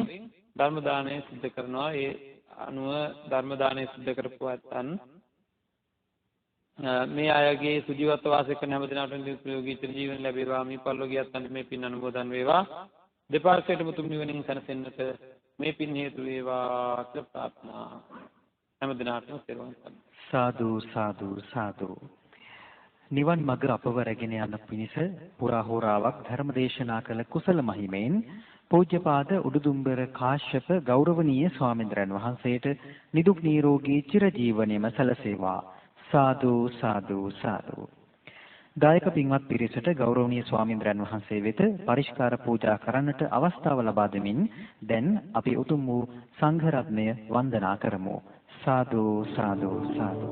ධර්ම දානය සිද්ධ කරනවා. ඒ අනුව ධර්ම දානය සිද්ධ කරපු ඇතන් මේ අයගේ සුජීවත්ව වාසය කරන හැම දිනකටම නිරෝගී ජීවන ලැබේවා. මේ පරිලෝකීය අත්න්ට මේ පින් අනුමෝදන් වේවා. දෙපාර්ශ්වයටම උතුම් නිවනින් සැනසෙන්නට මේ පින් හේතු වේවා කියලා ප්‍රාර්ථනා හැම දිනකටම සේවන කරනවා. සාදු සාදු සාදු. නිවන් මඟ අපව රැගෙන යන පිණිස පුරා හෝරාවක් ධර්ම දේශනා කළ කුසල මහිමෙන් පූජ්‍යපාද උඩුදුම්බර කාශ්‍යප ගෞරවනීය ස්වාමීන්ද්‍රයන් වහන්සේට නිදුක් නිරෝගී චිරජීවනයේම සැලසේවා. සාදු සාදු සාදු. දායක පින්වත් පිරිසට ගෞරවනීය ස්වාමීන්ද්‍රයන් වහන්සේ වෙත පරිස්කාර පූජා කරන්නට අවස්ථාව ලබා දෙමින් දැන් අපි උතුම් වූ සංඝ රත්නය වන්දනා කරමු. සාදු සාදු සාදු.